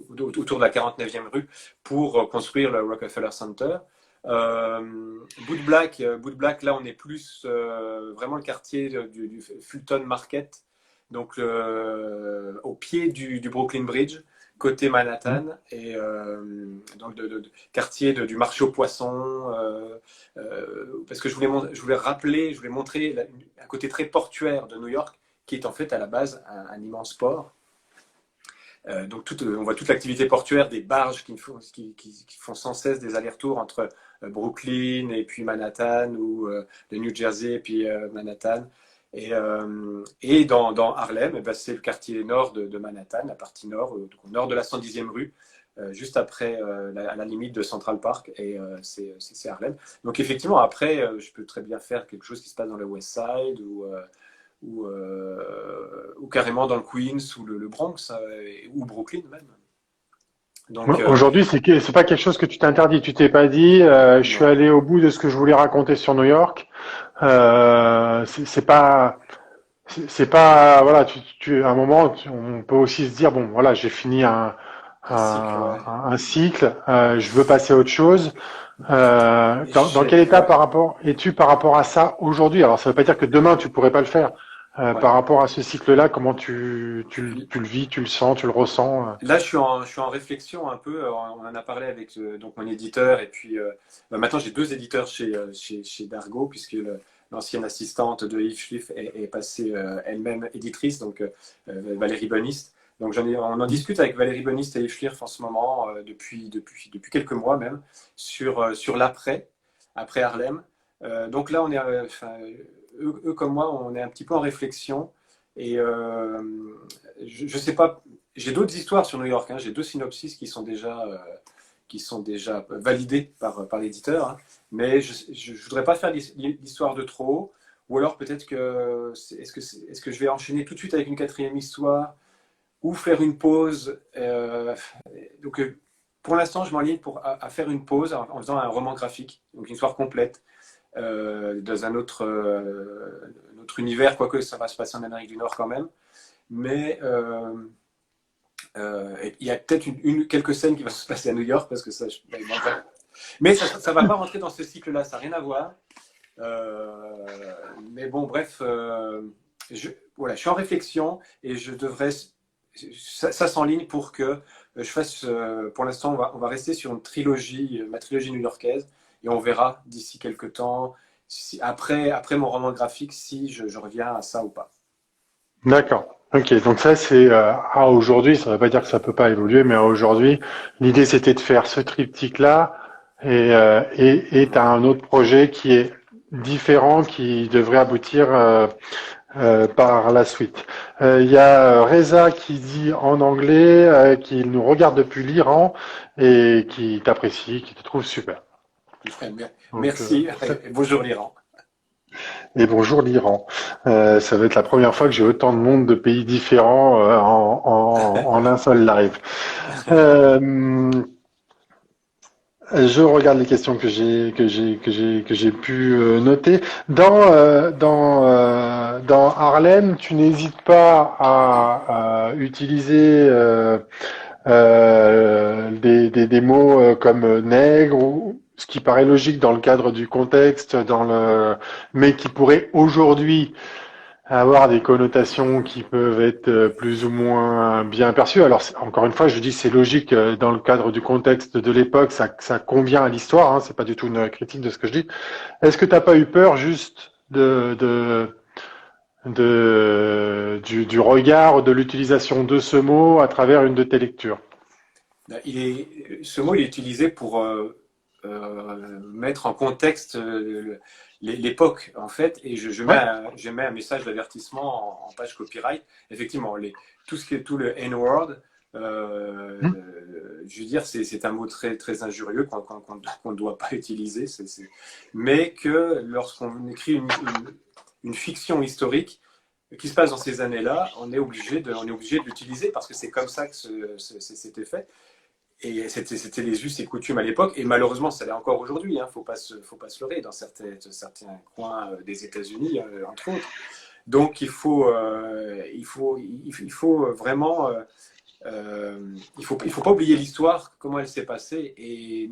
autour de la 49e rue, pour construire le Rockefeller Center. Boot Black, là, on est plus vraiment le quartier du Fulton Market, donc au pied du Brooklyn Bridge, côté hum. Manhattan, et donc quartier du marché aux poissons, parce que je voulais rappeler, je voulais montrer un côté très portuaire de New York, qui est en fait à la base un immense port. Donc on voit toute l'activité portuaire des barges qui font sans cesse des allers-retours entre Brooklyn et puis Manhattan, ou le New Jersey et puis Manhattan. Et dans Harlem, eh ben, c'est le quartier nord de Manhattan, la partie nord, donc au nord de la 110e rue, juste après, à la limite de Central Park, et c'est Harlem. Donc effectivement, après, je peux très bien faire quelque chose qui se passe dans le West Side, ou carrément dans le Queens ou le Bronx, ou Brooklyn même. Donc, Aujourd'hui, c'est pas quelque chose que tu t'interdis. Tu t'es pas dit, je suis non. allé au bout de ce que je voulais raconter sur New York. C'est pas. C'est pas, voilà, à un moment, on peut aussi se dire, bon, voilà, j'ai fini Un cycle, ouais. un cycle, je veux passer à autre chose. Dans quel état Ouais, es-tu par rapport à ça aujourd'hui? Alors, ça veut pas dire que demain tu pourrais pas le faire. ouais. Par rapport à ce cycle-là, comment tu le vis, tu le sens, tu le ressens? Là, je suis en réflexion un peu. On en a parlé avec donc mon éditeur, et puis maintenant j'ai 2 éditeurs chez Dargo, puisque l'ancienne assistante de Yves Schliff est passée elle-même éditrice, donc Valérie Boniste. Donc on en discute avec Valérie Boniste et Yves Schliff en ce moment, depuis quelques mois même, sur l'après, après Harlem. Donc là, enfin, eux comme moi, on est un petit peu en réflexion. Et je sais pas, j'ai d'autres histoires sur New York, hein. J'ai 2 synopsis qui sont déjà validés par l'éditeur, hein. Mais je voudrais pas faire l'histoire de trop. Ou alors peut-être que est-ce que je vais enchaîner tout de suite avec une 4e histoire, ou faire une pause. Donc pour l'instant, je m'enligne à faire une pause en faisant un roman graphique, donc une histoire complète, dans un autre univers, quoique ça va se passer en Amérique du Nord quand même. Mais il y a peut-être quelques scènes qui vont se passer à New York, parce que ça, mais ça ne va pas rentrer dans ce cycle-là, ça n'a rien à voir. Mais bon, bref, voilà, je suis en réflexion et je devrais. Ça s'enligne pour que je fasse. Pour l'instant, on va rester sur une trilogie, ma trilogie new-yorkaise, et on verra d'ici quelques temps, après mon roman graphique, si je reviens à ça ou pas. D'accord. Ok, donc ça c'est à aujourd'hui, ça ne veut pas dire que ça peut pas évoluer, mais à aujourd'hui, l'idée c'était de faire ce triptyque-là et t'as un autre projet qui est différent, qui devrait aboutir par la suite. Il y a Reza qui dit en anglais qu'il nous regarde depuis l'Iran et qui t'apprécie, qui te trouve super. Donc, Merci, et bonjour l'Iran. et bonjour l'Iran. Ça va être la première fois que j'ai autant de monde de pays différents en un seul live. Euh, je regarde les questions que j'ai pu noter. Dans Harlem, tu n'hésites pas à utiliser des mots comme nègre, ou ce qui paraît logique dans le cadre du contexte, mais qui pourrait aujourd'hui avoir des connotations qui peuvent être plus ou moins bien perçues. Alors, encore une fois, je dis c'est logique dans le cadre du contexte de l'époque, ça convient à l'histoire, hein, c'est pas du tout une critique de ce que je dis. Est-ce que t'as pas eu peur juste du regard, de l'utilisation de ce mot à travers une de tes lectures? Ce mot il est utilisé pour mettre en contexte l'époque, en fait, et Ouais. je mets un message d'avertissement en page copyright. Effectivement, tout le N-word, Hmm. je veux dire, c'est un mot très, très injurieux qu'on ne doit pas utiliser, mais que lorsqu'on écrit une fiction historique qui se passe dans ces années-là, on est obligé de l'utiliser parce que c'est comme ça que c'était fait. Et c'était les us et coutumes à l'époque, et malheureusement, ça l'est encore aujourd'hui. Hein, faut pas se leurrer dans certains coins des États-Unis, entre autres. Donc, il faut vraiment, il faut pas oublier l'histoire, comment elle s'est passée, et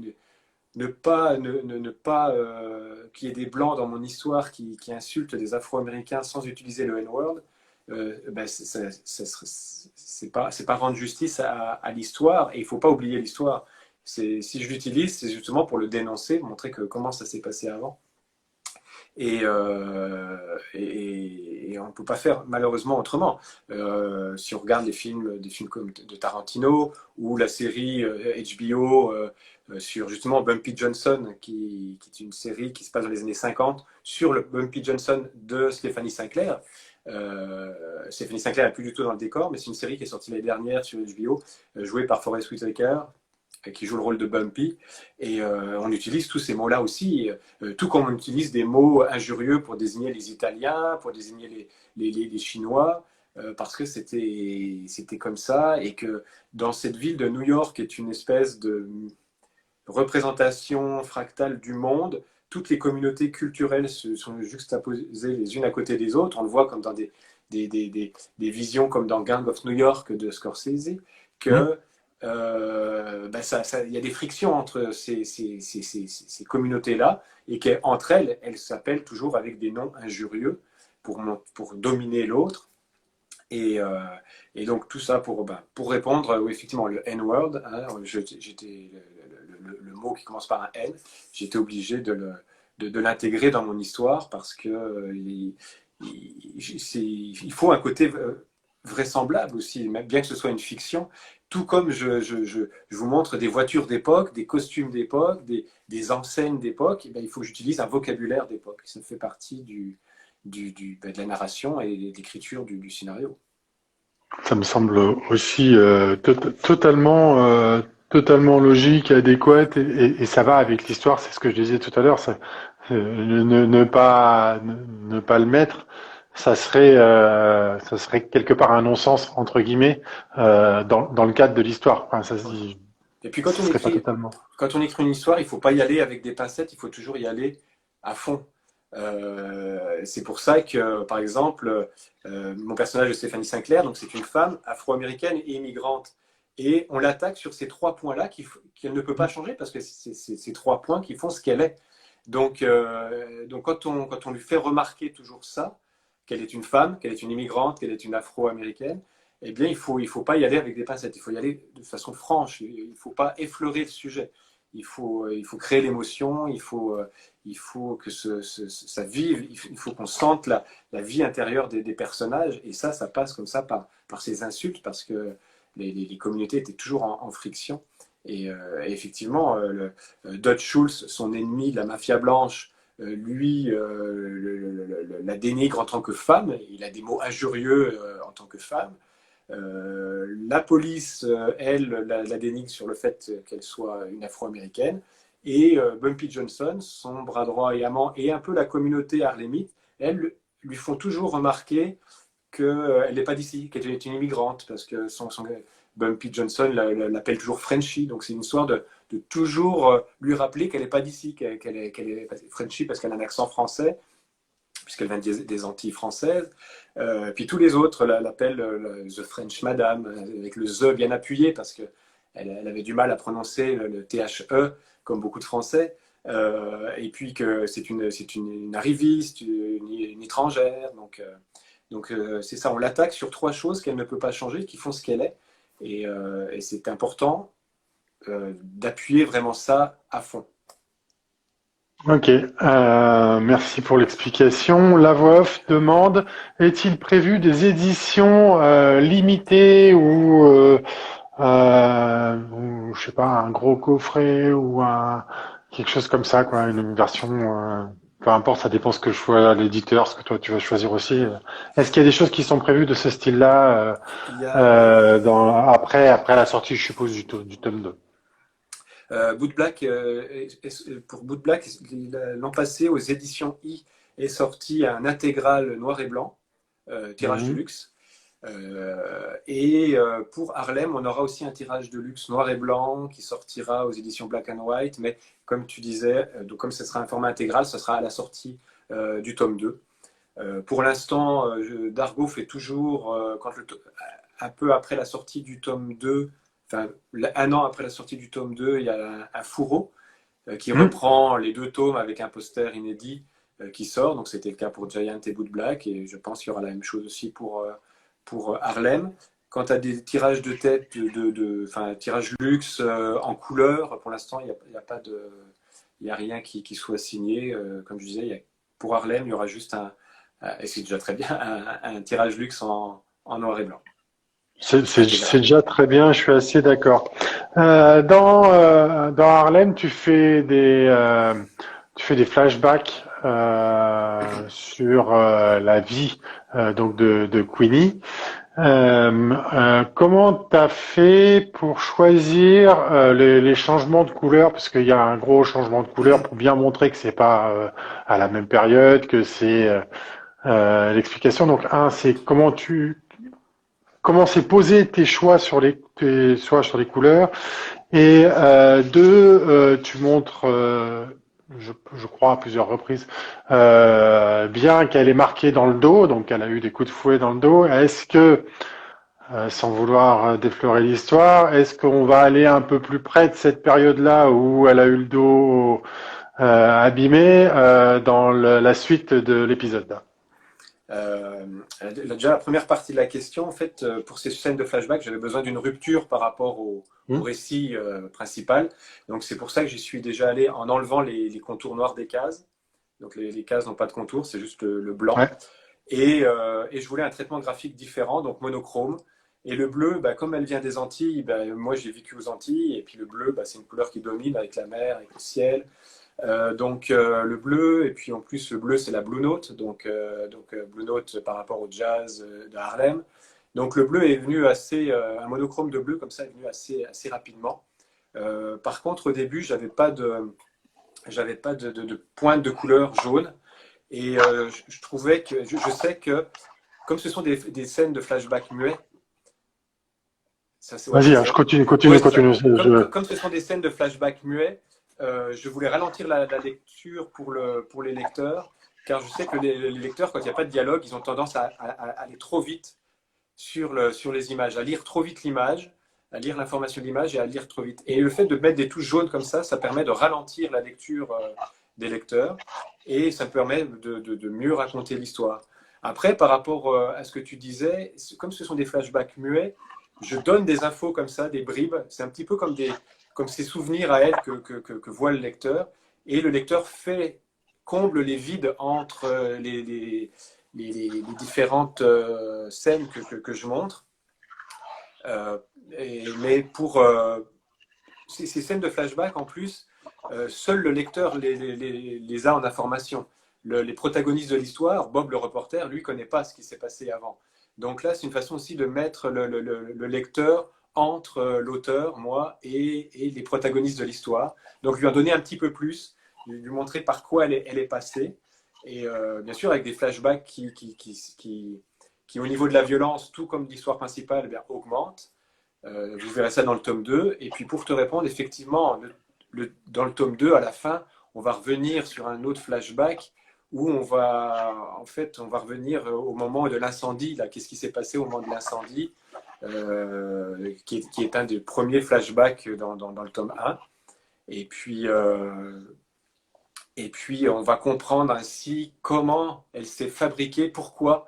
ne pas qu'il y ait des blancs dans mon histoire qui insultent des Afro-Américains sans utiliser le N-word. Ben, c'est pas rendre justice à l'histoire, et il faut pas oublier l'histoire. Si je l'utilise, c'est justement pour le dénoncer, montrer comment ça s'est passé avant. Et on ne peut pas faire malheureusement autrement. Si on regarde des films comme de Tarantino ou la série HBO sur justement Bumpy Johnson, qui est une série qui se passe dans les années 50 sur le Bumpy Johnson de Stephanie Sinclair. Stephanie Sinclair n'est plus du tout dans le décor, mais c'est une série qui est sortie l'année dernière sur HBO, jouée par Forest Whitaker, qui joue le rôle de Bumpy. Et on utilise tous ces mots-là aussi, tout comme on utilise des mots injurieux pour désigner les Italiens, pour désigner les Chinois, parce que c'était comme ça, et que dans cette ville de New York, qui est une espèce de représentation fractale du monde, toutes les communautés culturelles se sont juxtaposées les unes à côté des autres. On le voit comme dans des visions comme dans Gang of New York de Scorsese, Hmm. que y a des frictions entre ces communautés-là, et qu'entre elles, elles s'appellent toujours avec des noms injurieux pour dominer l'autre. Et, euh, et donc tout ça pour répondre, oui, effectivement, le N-word, hein, j'étais le mot qui commence par un N, j'étais obligé de l'intégrer dans mon histoire parce que il faut un côté vraisemblable aussi, même bien que ce soit une fiction. Tout comme je vous montre des voitures d'époque, des costumes d'époque, des enseignes d'époque, eh bien, il faut que j'utilise un vocabulaire d'époque. Ça fait partie de la narration et de l'écriture du scénario. Ça me semble aussi totalement logique, adéquate, et ça va avec l'histoire. C'est ce que je disais tout à l'heure. Ne pas le mettre, ça serait quelque part un non-sens entre guillemets dans le cadre de l'histoire. Enfin, Et puis ça serait pas totalement. quand on écrit une histoire, il ne faut pas y aller avec des pincettes, il faut toujours y aller à fond. C'est pour ça que, par exemple, mon personnage de Stéphanie Sinclair, donc c'est une femme afro-américaine et immigrante. Et on l'attaque sur ces 3 points-là qu'elle ne peut pas changer parce que c'est ces 3 points qui font ce qu'elle est. Donc quand on lui fait remarquer toujours ça, qu'elle est une femme, qu'elle est une immigrante, qu'elle est une afro-américaine, eh bien, il faut pas y aller avec des pincettes. Il faut y aller de façon franche. Il ne faut pas effleurer le sujet. Il faut créer l'émotion. Il faut que ça vive. Il faut qu'on sente la vie intérieure des personnages. Et ça passe comme ça par ces insultes parce que les communautés étaient toujours en friction. Et effectivement, Dutch Schultz, son ennemi, la mafia blanche, lui, la dénigre en tant que femme. Il a des mots injurieux en tant que femme. La police, elle, la dénigre sur le fait qu'elle soit une afro-américaine. Et Bumpy Johnson, son bras droit et amant, et un peu la communauté harlémite, elles lui font toujours remarquer qu'elle n'est pas d'ici, qu'elle est une immigrante, parce que Bumpy Johnson l'appelle toujours Frenchie. Donc c'est une histoire de toujours lui rappeler qu'elle n'est pas d'ici, qu'elle est Frenchie parce qu'elle a un accent français, puisqu'elle vient des Antilles françaises. Puis tous les autres l'appellent The French Madame, avec le The bien appuyé, parce qu'elle avait du mal à prononcer le THE, comme beaucoup de Français. Et puis que c'est une arriviste, une étrangère. Donc c'est ça, on l'attaque sur 3 choses qu'elle ne peut pas changer, qui font ce qu'elle est. Et c'est important d'appuyer vraiment ça à fond. Ok, merci pour l'explication. La voix off demande, est-il prévu des éditions limitées ou je sais pas, un gros coffret ou quelque chose comme ça, quoi, une version, peu importe, ça dépend ce que choisit l'éditeur, ce que toi tu vas choisir aussi. Est-ce qu'il y a des choses qui sont prévues de ce style-là après la sortie, je suppose, du tome 2? Boot Black, pour Boot Black, l'an passé, aux éditions I, est sorti un intégral noir et blanc, tirage de luxe. Et pour Harlem, on aura aussi un tirage de luxe noir et blanc qui sortira aux éditions Black and White. Mais comme tu disais, donc comme ce sera un format intégral, ce sera à la sortie du tome 2. Pour l'instant, Dargo fait toujours, un peu après la sortie du tome 2, enfin, 1 an après la sortie du tome 2, il y a un fourreau qui reprend les 2 tomes avec un poster inédit qui sort. Donc c'était le cas pour Giant et Boot Black, et je pense qu'il y aura la même chose aussi pour Harlem. Quant à des tirages de tête, tirages luxe en couleur, pour l'instant, il n'y a rien qui soit signé. Comme je disais, pour Harlem, il y aura juste et c'est déjà très bien, un tirage luxe en noir et blanc. C'est déjà très bien, je suis assez d'accord. Dans Harlem, tu fais des flashbacks sur la vie donc de Queenie. Comment t'as fait pour choisir les changements de couleur, parce qu'il y a un gros changement de couleur pour bien montrer que c'est pas à la même période, que c'est l'explication. Donc c'est comment c'est posé tes choix sur les couleurs, et 2, tu montres je crois à plusieurs reprises bien qu'elle est marquée dans le dos, donc elle a eu des coups de fouet dans le dos. Est-ce que sans vouloir déflorer l'histoire, est-ce qu'on va aller un peu plus près de cette période-là où elle a eu le dos abîmé dans la suite de l'épisode? Déjà, la première partie de la question, en fait, pour ces scènes de flashback, j'avais besoin d'une rupture par rapport au récit principal. Donc, c'est pour ça que j'y suis déjà allé en enlevant les contours noirs des cases. Donc, les cases n'ont pas de contour, c'est juste le blanc. Ouais. Et je voulais un traitement graphique différent, donc monochrome. Et le bleu, comme elle vient des Antilles, moi j'ai vécu aux Antilles, et puis le bleu, c'est une couleur qui domine avec la mer, avec le ciel. Donc le bleu, et puis en plus le bleu c'est la Blue Note, donc Blue Note par rapport au jazz de Harlem. Donc le bleu est venu un monochrome de bleu comme ça est venu assez rapidement. Par contre au début j'avais pas de pointe de couleur jaune, et je trouvais que je sais que comme ce sont des scènes de flashback muets, Vas-y, je continue. Ouais, comme ce sont des scènes de flashback muets, je voulais ralentir la lecture pour les lecteurs, car je sais que les lecteurs, quand il n'y a pas de dialogue, ils ont tendance à aller trop vite sur les images, à lire trop vite l'image, à lire l'information de l'image et à lire trop vite. Et le fait de mettre des touches jaunes comme ça permet de ralentir la lecture des lecteurs et ça permet de mieux raconter l'histoire. Après, par rapport à ce que tu disais, comme ce sont des flashbacks muets, je donne des infos comme ça, des bribes. C'est un petit peu comme ces souvenirs à elle que voit le lecteur. Et le lecteur comble les vides entre les différentes scènes que je montre. Mais pour ces scènes de flashback, en plus, seul le lecteur les a en information. Les protagonistes de l'histoire, Bob le reporter, lui, ne connaît pas ce qui s'est passé avant. Donc là, c'est une façon aussi de mettre le lecteur entre l'auteur, moi, et les protagonistes de l'histoire. Donc lui en donner un petit peu plus, lui montrer par quoi elle est passée. Et bien sûr, avec des flashbacks qui, au niveau de la violence, tout comme l'histoire principale, eh bien, augmentent. Vous verrez ça dans le tome 2. Et puis pour te répondre, effectivement, dans le tome 2, à la fin, on va revenir sur un autre flashback où on va revenir au moment de l'incendie. Qu'est-ce qui s'est passé au moment de l'incendie, qui est un des premiers flashbacks dans le tome 1. Et puis, on va comprendre ainsi comment elle s'est fabriquée, pourquoi,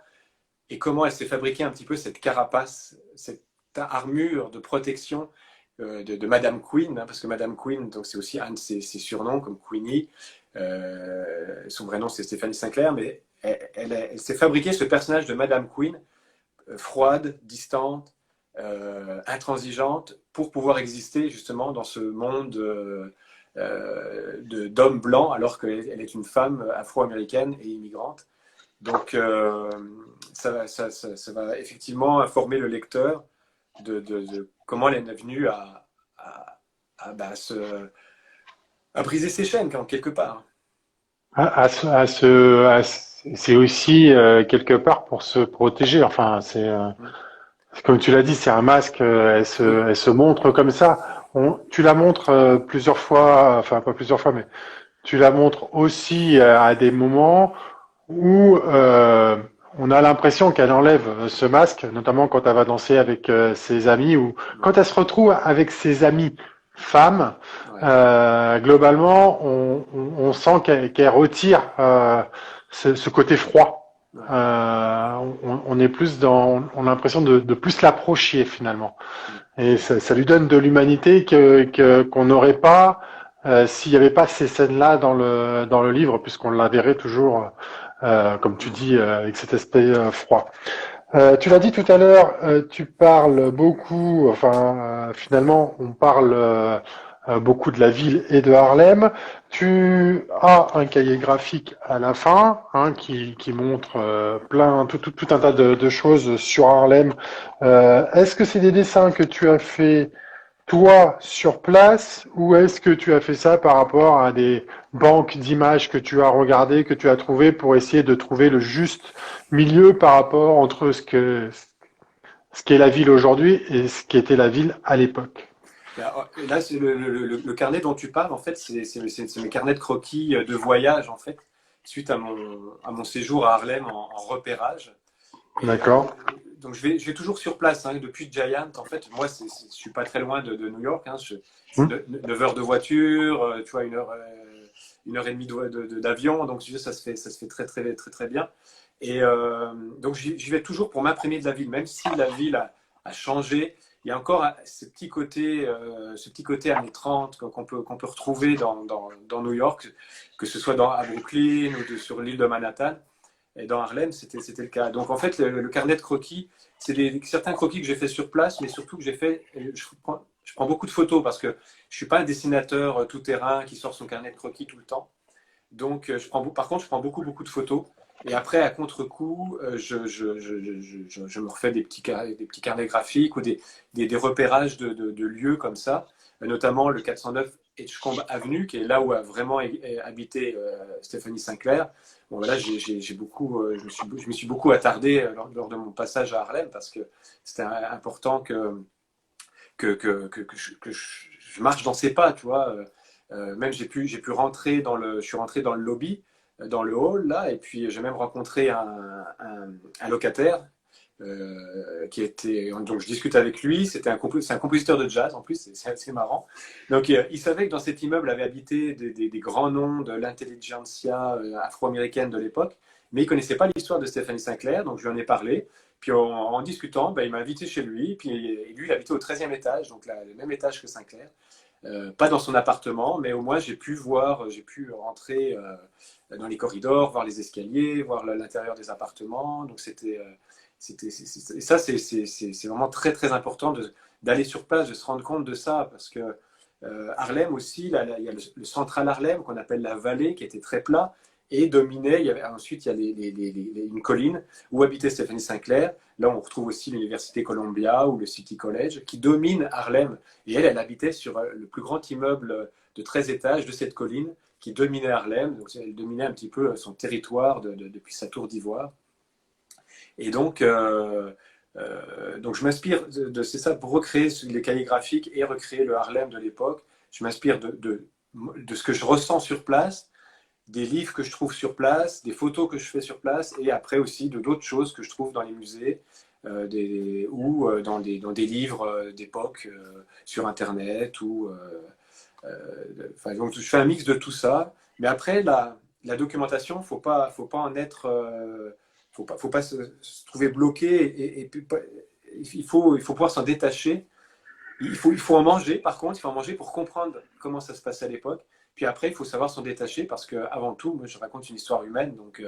et comment elle s'est fabriquée un petit peu cette carapace, cette armure de protection de Madame Queen, parce que Madame Queen, donc c'est aussi un de ses surnoms, comme Queenie. Son vrai nom, c'est Stéphanie Sinclair, mais elle s'est fabriquée ce personnage de Madame Queen, froide, distante, intransigeante, pour pouvoir exister justement dans ce monde d'hommes blancs, alors qu'elle est une femme afro-américaine et immigrante. Donc, ça va effectivement informer le lecteur de comment elle est venue à briser ses chaînes, quelque part. C'est aussi quelque part pour se protéger. Enfin, comme tu l'as dit, c'est un masque. Elle se montre comme ça. Tu la montres plusieurs fois, enfin pas plusieurs fois, mais tu la montres aussi à des moments où on a l'impression qu'elle enlève ce masque, notamment quand elle va danser avec ses amis ou quand elle se retrouve avec ses amis femmes. Globalement, on sent qu'elle retire ce côté froid. On est plus on a l'impression de plus l'approcher finalement. Et ça lui donne de l'humanité qu'on n'aurait pas s'il n'y avait pas ces scènes-là dans le livre, puisqu'on la verrait toujours, comme tu dis, avec cet aspect froid. Tu l'as dit tout à l'heure, tu parles beaucoup, enfin finalement on parle beaucoup de la ville et de Harlem. Tu as un cahier graphique à la fin qui montre tout un tas de choses sur Harlem. Est-ce que c'est des dessins que tu as fait toi sur place ou est-ce que tu as fait ça par rapport à des banques d'images que tu as regardées, que tu as trouvées pour essayer de trouver le juste milieu par rapport entre ce qu'est la ville aujourd'hui et ce qu'était la ville à l'époque? Là, c'est le carnet dont tu parles, en fait, c'est mes carnets de croquis de voyage, en fait, suite à mon séjour à Harlem en repérage. Et, D'accord. donc, je vais toujours sur place, depuis Giant. En fait, moi, je suis pas très loin de New York. C'est 9 heures de voiture, tu vois, une heure et demie d'avion. Donc, ça se fait très, très, très, très bien. Et donc, j'y vais toujours pour m'imprégner de la ville, même si la ville a changé. Il y a encore ce petit côté années 30 qu'on peut retrouver dans New York, que ce soit à Brooklyn ou sur l'île de Manhattan. Et dans Harlem, c'était le cas. Donc en fait, le carnet de croquis, c'est certains croquis que j'ai fait sur place, mais surtout que je prends beaucoup de photos parce que je ne suis pas un dessinateur tout-terrain qui sort son carnet de croquis tout le temps. Donc par contre, je prends beaucoup, beaucoup de photos. Et après, à contre-coup, je me refais des petits carnets graphiques ou des repérages de lieux comme ça, notamment le 409 Edgecombe Avenue, qui est là où a vraiment habité Stéphanie Sinclair. Bon, voilà, je me suis beaucoup attardé lors de mon passage à Harlem parce que c'était important que je marche dans ses pas, tu vois. Même j'ai pu rentrer je suis rentré dans le lobby, dans le hall là, et puis j'ai même rencontré un locataire qui était. Donc je discute avec lui. C'est un compositeur de jazz en plus, c'est assez marrant. Donc il savait que dans cet immeuble avaient habité des grands noms de l'intelligentsia afro-américaine de l'époque, mais il connaissait pas l'histoire de Stephanie Sinclair. Donc je lui en ai parlé. Puis en discutant, ben, il m'a invité chez lui. Puis lui, il habitait au 13e étage, donc là, le même étage que Sinclair. Pas dans son appartement, mais au moins j'ai pu rentrer dans les corridors, voir les escaliers, voir l'intérieur des appartements. Donc et ça, c'est vraiment très très important d'aller sur place, de se rendre compte de ça, parce que Harlem aussi, il y a le central Harlem qu'on appelle la vallée, qui était très plat et dominait. Ensuite, il y a une colline où habitait Stephanie Sinclair. Là, on retrouve aussi l'université Columbia ou le City College qui domine Harlem. Et elle habitait sur le plus grand immeuble de 13 étages de cette colline qui dominait Harlem. Donc, elle dominait un petit peu son territoire depuis sa tour d'ivoire. Et donc je m'inspire c'est ça, pour recréer les cahiers graphiques et recréer le Harlem de l'époque. Je m'inspire de ce que je ressens sur place, des livres que je trouve sur place, des photos que je fais sur place, et après aussi de d'autres choses que je trouve dans les musées ou dans des livres d'époque sur Internet. Donc je fais un mix de tout ça. Mais après, la documentation, faut pas en être... faut pas se trouver bloqué et puis, il faut pouvoir s'en détacher. Il faut en manger, par contre, il faut en manger pour comprendre comment ça se passait à l'époque. Puis après, il faut savoir s'en détacher parce que avant tout, moi, je raconte une histoire humaine, donc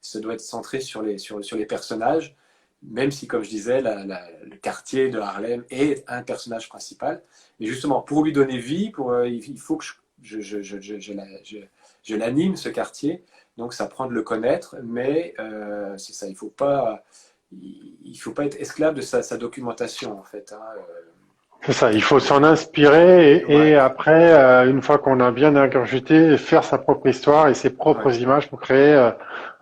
ça doit être centré sur les personnages, même si, comme je disais, le quartier de Harlem est un personnage principal. Mais justement, pour lui donner vie, il faut que je l'anime, ce quartier. Donc, ça prend de le connaître, mais c'est ça, il faut pas être esclave de sa documentation, en fait. Hein. C'est ça, il faut s'en inspirer et Ouais, après, une fois qu'on a bien ingurgité, faire sa propre histoire et ses ouais. propres images pour créer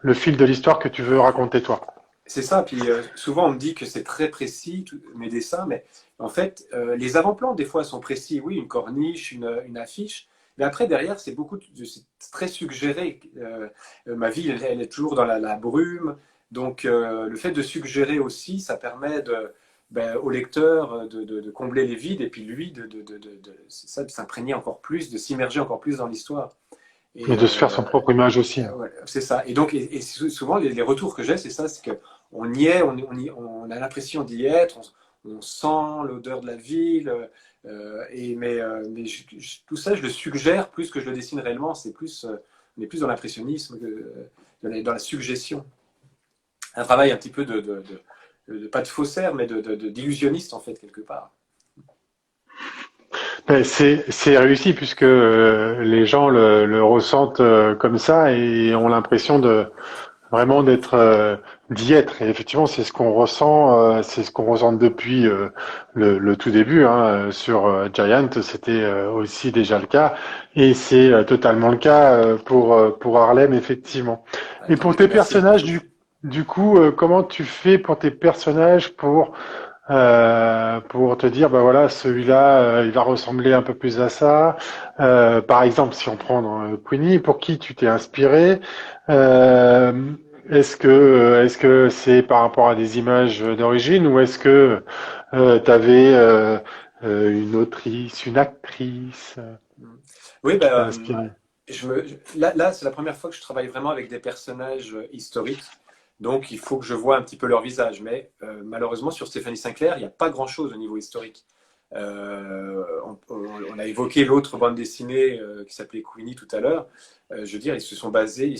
le fil de l'histoire que tu veux raconter toi. C'est ça. Puis souvent, on me dit que c'est très précis, mes dessins, mais en fait, les avant-plans, des fois, sont précis. Oui, une corniche, une affiche. Mais après, derrière, c'est très suggéré. Ma vie, elle est toujours dans la brume. Donc, le fait de suggérer aussi, ça permet au lecteur de combler les vides et puis lui, c'est ça, de s'imprégner encore plus, de s'immerger encore plus dans l'histoire. Et Et de se faire son propre image aussi. ouais, c'est ça. Et donc, souvent, les retours que j'ai, c'est ça, c'est qu'on y est, on a l'impression d'y être, on sent l'odeur de la ville, mais tout ça, je le suggère plus que je le dessine réellement. On est plus dans l'impressionnisme que dans la suggestion. Un travail un petit peu pas de faussaire, mais d'illusionniste, en fait, quelque part. Ben, c'est réussi puisque les gens le ressentent comme ça et ont l'impression de vraiment d'y être. Et effectivement, c'est ce qu'on ressent depuis le tout début. Hein, sur Giant, c'était aussi déjà le cas, et c'est totalement le cas pour Harlem, effectivement. Ah, Et tant pour mieux, tes merci. personnages, du coup, comment tu fais pour tes personnages pour te dire, bah voilà, celui-là, il va ressembler un peu plus à ça. Par exemple, si on prend Queenie, pour qui tu t'es inspiré? Euh, est-ce que c'est par rapport à des images d'origine ou est-ce que tu avais une autrice, une actrice Oui, qui t'a ben, inspiré? là c'est la première fois que je travaille vraiment avec des personnages historiques. Donc, il faut que je vois un petit peu leur visage. Mais malheureusement, sur Stéphanie Sinclair, il n'y a pas grand-chose au niveau historique. On a évoqué l'autre bande dessinée qui s'appelait Queenie tout à l'heure. Je veux dire, ils se sont basés,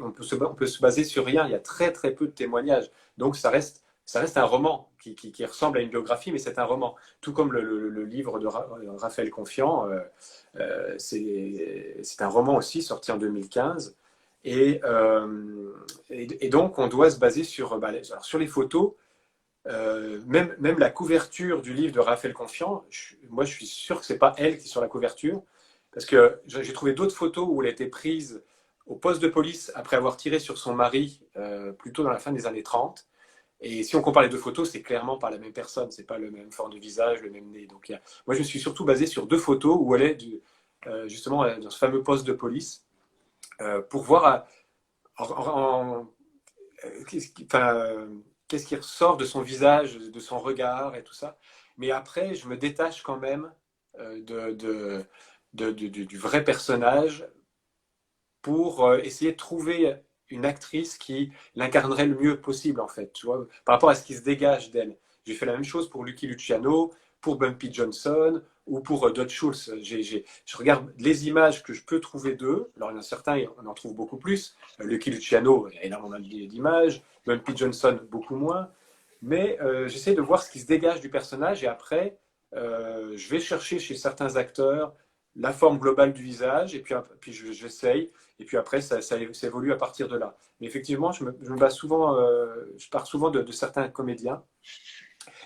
on peut se baser sur rien. Il y a très très peu de témoignages. Donc ça reste un roman qui ressemble à une biographie, mais c'est un roman. Tout comme le livre de Raphaël Confiant, c'est un roman aussi sorti en 2015. Et donc, on doit se baser sur les photos. Même la couverture du livre de Raphaël Confiant, moi, je suis sûr que c'est pas elle qui est sur la couverture, parce que j'ai trouvé d'autres photos où elle a été prise au poste de police après avoir tiré sur son mari, plutôt dans la fin des années 30. Et si on compare les deux photos, c'est clairement pas la même personne, c'est pas le même forme de visage, le même nez. Donc, moi, je me suis surtout basé sur deux photos où elle est justement dans ce fameux poste de police pour voir qu'est-ce qui ressort de son visage, de son regard et tout ça. Mais après, je me détache quand même du vrai personnage pour essayer de trouver une actrice qui l'incarnerait le mieux possible, en fait, tu vois, par rapport à ce qui se dégage d'elle. J'ai fait la même chose pour Lucky Luciano, pour Bumpy Johnson ou pour Dodge Schultz. Je regarde les images que je peux trouver d'eux. Alors, il y en a certains, on en trouve beaucoup plus. Lucky Luciano, il y a énormément d'images. Bumpy Johnson, beaucoup moins. Mais j'essaie de voir ce qui se dégage du personnage et après, je vais chercher chez certains acteurs la forme globale du visage et puis j'essaye. Et puis après, ça évolue à partir de là. Mais effectivement, je me base souvent, je pars souvent de certains comédiens.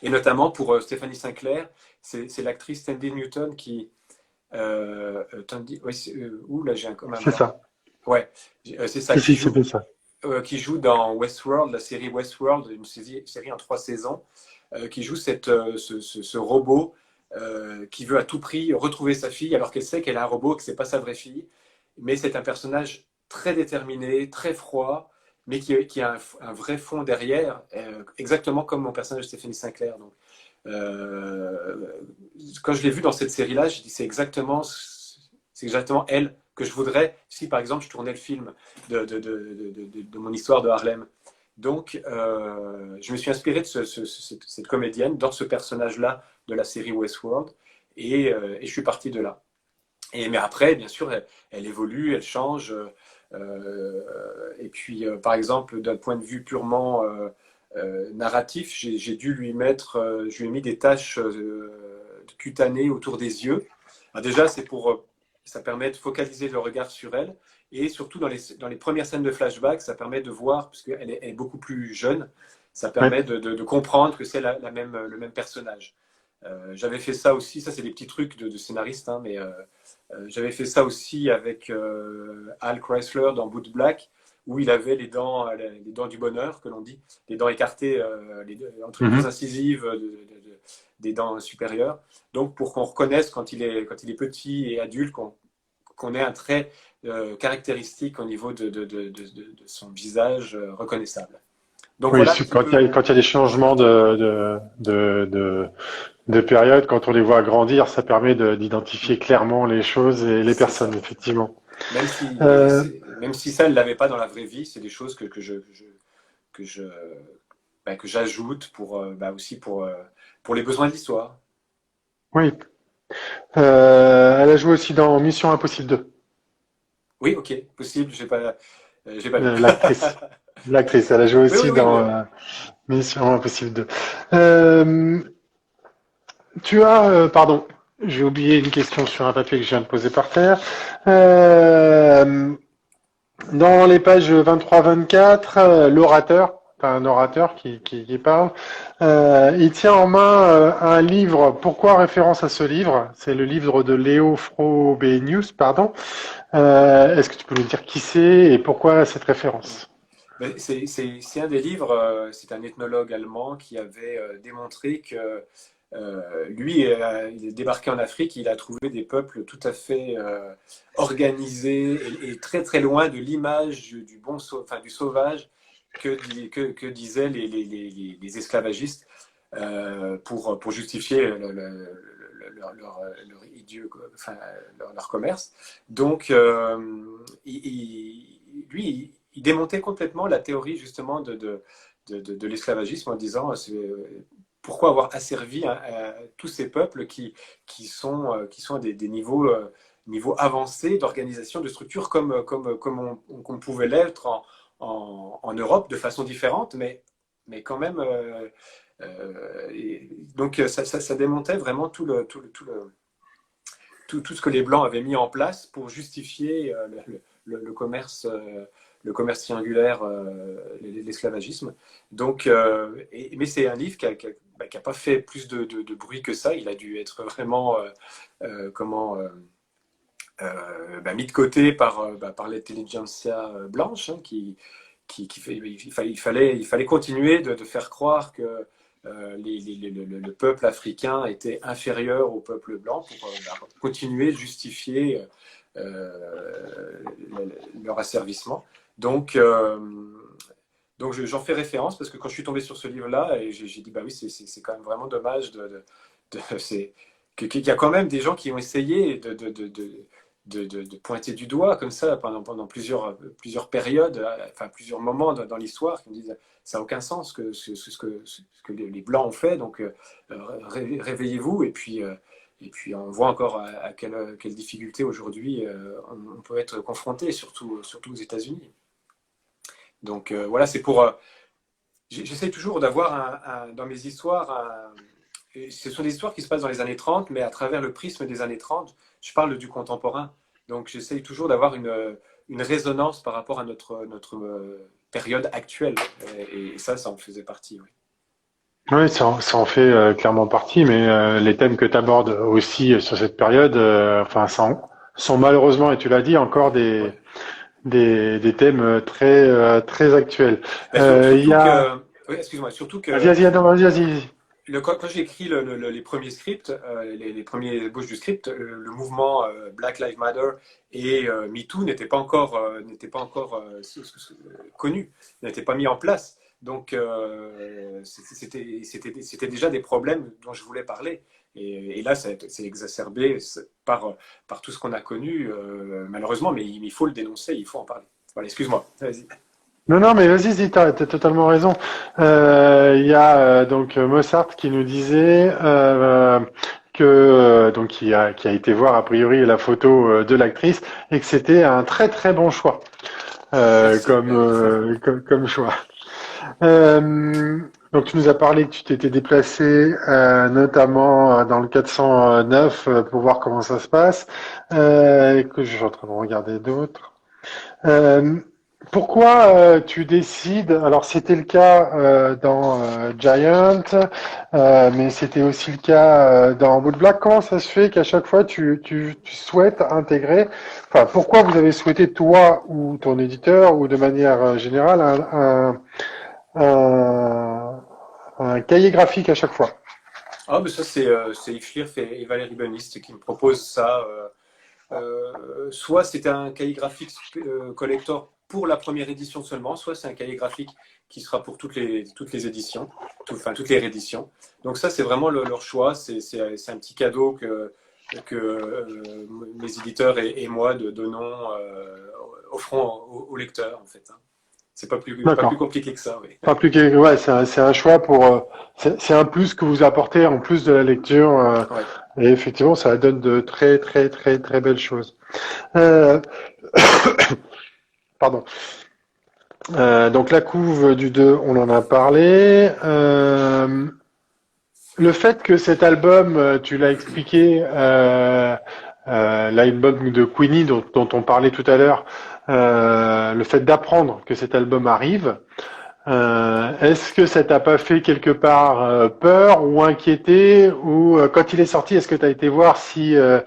Et notamment pour Stéphanie Sinclair, c'est l'actrice Tandy Newton qui. Là, j'ai un commun. C'est ça. Ouais, c'est ça. Si, c'était ça. Qui joue dans Westworld, la série Westworld, une série en 3 saisons, qui joue ce robot qui veut à tout prix retrouver sa fille alors qu'elle sait qu'elle a un robot et que ce n'est pas sa vraie fille. Mais c'est un personnage très déterminé, très froid, mais qui a un vrai fond derrière, exactement comme mon personnage de Stéphanie Sinclair. Donc, quand je l'ai vue dans cette série-là, j'ai dit c'est exactement elle que je voudrais si, par exemple, je tournais le film de mon histoire de Harlem. Donc, je me suis inspiré de cette comédienne dans ce personnage-là de la série Westworld et je suis parti de là. Mais après, bien sûr, elle évolue, elle change. Et puis, par exemple, d'un point de vue purement narratif, j'ai dû lui mettre, je lui ai mis des taches cutanées autour des yeux. Alors déjà, ça permet de focaliser le regard sur elle. Et surtout, dans les premières scènes de flashback, ça permet de voir, puisqu'elle est beaucoup plus jeune, ça permet de comprendre que c'est le même personnage. J'avais fait ça aussi, ça c'est des petits trucs de scénariste, hein, mais j'avais fait ça aussi avec Al Chrysler dans Boot Black, où il avait les dents du bonheur, que l'on dit, les dents écartées entre les deux incisives des dents supérieures. Donc pour qu'on reconnaisse quand il est petit et adulte, qu'on ait un trait caractéristique au niveau de son visage reconnaissable. Donc, oui, voilà, quand il y a des changements de période, quand on les voit grandir, ça permet d'identifier clairement les choses et les personnes, ça. effectivement. Même si ça, elle ne l'avait pas dans la vraie vie, c'est des choses que j'ajoute aussi pour les besoins de l'histoire. Oui. Elle a joué aussi dans Mission Impossible 2. Oui, ok, possible, j'ai pas vu. L'actrice, elle a joué aussi Oui. dans Mission Impossible 2. Pardon, j'ai oublié une question sur un papier que je viens de poser par terre. Dans les pages 23-24, l'orateur, un orateur qui parle, il tient en main un livre. Pourquoi référence à ce livre? C'est le livre de Léo Frobenius, pardon. Est-ce que tu peux nous dire qui c'est et pourquoi cette référence? C'est un des livres, c'est un ethnologue allemand qui avait démontré que lui, il est débarqué en Afrique, il a trouvé des peuples tout à fait organisés et très très loin de l'image du sauvage que disaient les esclavagistes pour justifier leur commerce. Donc, lui, il démontait complètement la théorie justement de l'esclavagisme en disant pourquoi avoir asservi à tous ces peuples qui sont à des niveaux avancés d'organisation, de structure comme on pouvait l'être en Europe de façon différente, mais quand même. Donc ça démontait vraiment tout ce que les Blancs avaient mis en place pour justifier le commerce. Le commerce triangulaire, l'esclavagisme. Donc, mais c'est un livre qui n'a pas fait plus de bruit que ça. Il a dû être vraiment mis de côté par l'intelligentsia blanche, hein, il fallait continuer de faire croire que le peuple africain était inférieur au peuple blanc pour continuer de justifier leur asservissement. Donc j'en fais référence parce que quand je suis tombé sur ce livre-là, j'ai dit, bah oui, c'est quand même vraiment dommage qu'il y a quand même des gens qui ont essayé de pointer du doigt comme ça pendant plusieurs périodes, enfin plusieurs moments dans l'histoire, qui me disent ça n'a aucun sens ce que les Blancs ont fait, donc réveillez-vous. Et puis on voit encore à quelle difficulté aujourd'hui on peut être confronté, surtout aux États-Unis. Donc voilà, c'est pour... j'essaie toujours d'avoir dans mes histoires, ce sont des histoires qui se passent dans les années 30, mais à travers le prisme des années 30, je parle du contemporain. Donc j'essaie toujours d'avoir une résonance par rapport à notre période actuelle. Et ça en faisait partie. Oui. Oui, ça en fait clairement partie, mais les thèmes que tu abordes aussi sur cette période, enfin, sont malheureusement, et tu l'as dit, encore Ouais. des thèmes très actuels. Ben, Il y surtout a... que... Oui, excuse-moi, surtout Vas-y, que vas-y, non, vas-y. quand j'ai écrit les premiers scripts, les premiers bouches du script, le mouvement Black Lives Matter et MeToo n'étaient pas encore connus, n'étaient pas mis en place. Donc, c'était déjà des problèmes dont je voulais parler. Et là, c'est exacerbé par tout ce qu'on a connu, malheureusement, mais il faut le dénoncer, il faut en parler. Voilà, excuse-moi. Vas-y. Non, non, mais vas-y, t'as totalement raison. Il y a donc Mossart qui nous disait que donc qui a été voir a priori la photo de l'actrice et que c'était un très très bon choix Merci. comme choix. Donc tu nous as parlé que tu t'étais déplacé notamment dans le 409 pour voir comment ça se passe. Que je suis en train de regarder d'autres. Euh, Pourquoi tu décides, alors c'était le cas dans Giant, mais c'était aussi le cas dans Woodblack, comment ça se fait qu'à chaque fois tu souhaites intégrer, enfin pourquoi vous avez souhaité toi ou ton éditeur ou de manière générale un, un cahier graphique à chaque fois? Ah, mais ça, c'est Yves Schliff et Valérie Beniste qui me proposent ça. Soit c'était un cahier graphique collector pour la première édition seulement, soit c'est un cahier graphique qui sera pour toutes les éditions, enfin toutes les rééditions. Donc ça, c'est vraiment leur choix. C'est un petit cadeau que mes éditeurs et moi donnons, offrons aux lecteurs, en fait. Hein. C'est pas plus D'accord. compliqué que ça, oui. Pas plus que, ouais, c'est un choix pour, c'est un plus que vous apportez en plus de la lecture, Ouais. et effectivement, ça donne de très belles choses. Euh, Pardon. Donc la couve du 2, on en a parlé. Le fait que cet album, tu l'as expliqué, l'album de Queenie dont on parlait tout à l'heure, le fait d'apprendre que cet album arrive, est-ce que ça t'a pas fait quelque part peur ou inquiété ou quand il est sorti, est-ce que tu as été voir si ce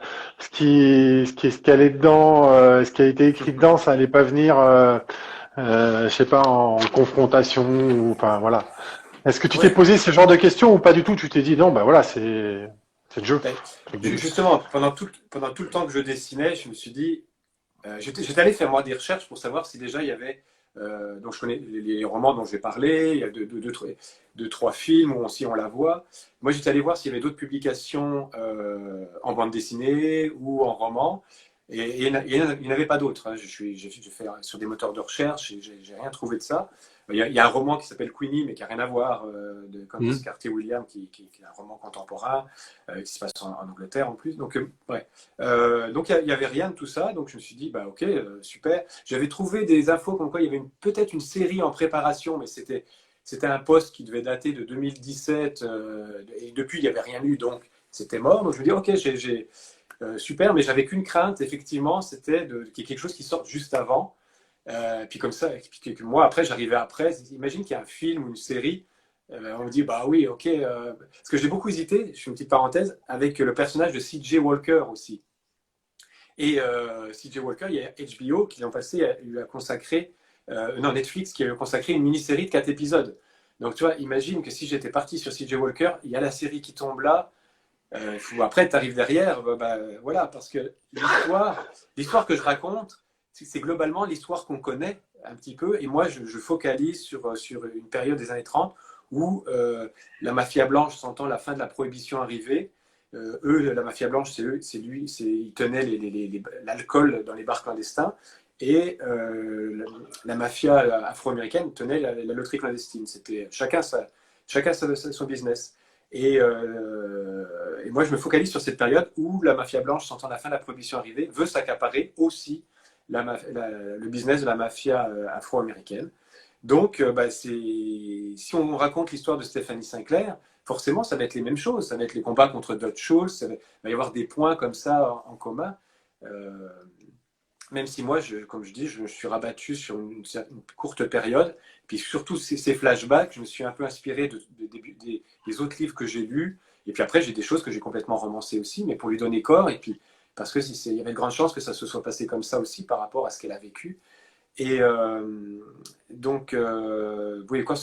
qui allait dedans, ce qui a été écrit dedans, ça allait pas venir, je sais pas, en confrontation ou enfin voilà. Est-ce que tu t'es Ouais. posé ce genre de questions ou pas du tout? Tu t'es dit non, bah voilà, c'est le jeu. Ben, Entre guillemets. justement, pendant tout le temps que je dessinais, je me suis dit, j'étais allé faire moi des recherches pour savoir si déjà il y avait. Donc je connais les romans dont j'ai parlé, il y a deux, trois films où on la voit. Moi j'étais allé voir s'il y avait d'autres publications en bande dessinée ou en roman. Et il n'y en avait pas d'autres. Hein. J'ai fait sur des moteurs de recherche et j'ai rien trouvé de ça. Il y a un roman qui s'appelle Queenie, mais qui n'a rien à voir, de Candice Mhm. Cartier-Williams, qui est un roman contemporain, qui se passe en Angleterre en plus. Donc, ouais. Donc il n'y avait rien de tout ça. Donc je me suis dit, bah ok, super. J'avais trouvé des infos comme quoi il y avait peut-être une série en préparation, mais c'était un post qui devait dater de 2017. Et depuis, il n'y avait rien eu, donc c'était mort. Donc je me dis, ok, super, mais j'avais qu'une crainte, effectivement, c'était qu'il y ait quelque chose qui sorte juste avant. Puis comme ça, puis que moi, après, j'arrivais après. Imagine qu'il y a un film ou une série. On me dit, bah oui, ok. Parce que j'ai beaucoup hésité, je fais une petite parenthèse, avec le personnage de C.J. Walker aussi. Et C.J. Walker, il y a HBO qui l'an passé lui a consacré, non, Netflix qui lui a consacré une mini-série de 4 épisodes. Donc, tu vois, imagine que si j'étais parti sur C.J. Walker, il y a la série qui tombe là. Après, tu arrives derrière. Voilà, parce que l'histoire que je raconte, c'est globalement l'histoire qu'on connaît un petit peu. Et moi, je focalise sur une période des années 30 où la mafia blanche sentant la fin de la prohibition arriver. Eux, la mafia blanche, ils tenaient l'alcool dans les bars clandestins. Et la mafia afro-américaine tenait la loterie clandestine. C'était chacun son business. Et moi, je me focalise sur cette période où la mafia blanche, sentant la fin de la prohibition arriver, veut s'accaparer aussi le business de la mafia afro-américaine. Donc, si on raconte l'histoire de Stephanie Sinclair, forcément, ça va être les mêmes choses. Ça va être les combats contre Dutch Schultz. Il va y avoir des points comme ça en commun. Même si moi, comme je dis, je me suis rabattu sur une courte période. Puis surtout ces flashbacks, je me suis un peu inspiré des autres livres que j'ai lus. Et puis après, j'ai des choses que j'ai complètement romancées aussi, mais pour lui donner corps. Et puis, parce qu'il y avait de grandes chances que ça se soit passé comme ça aussi par rapport à ce qu'elle a vécu. Et donc, vous voyez quoi,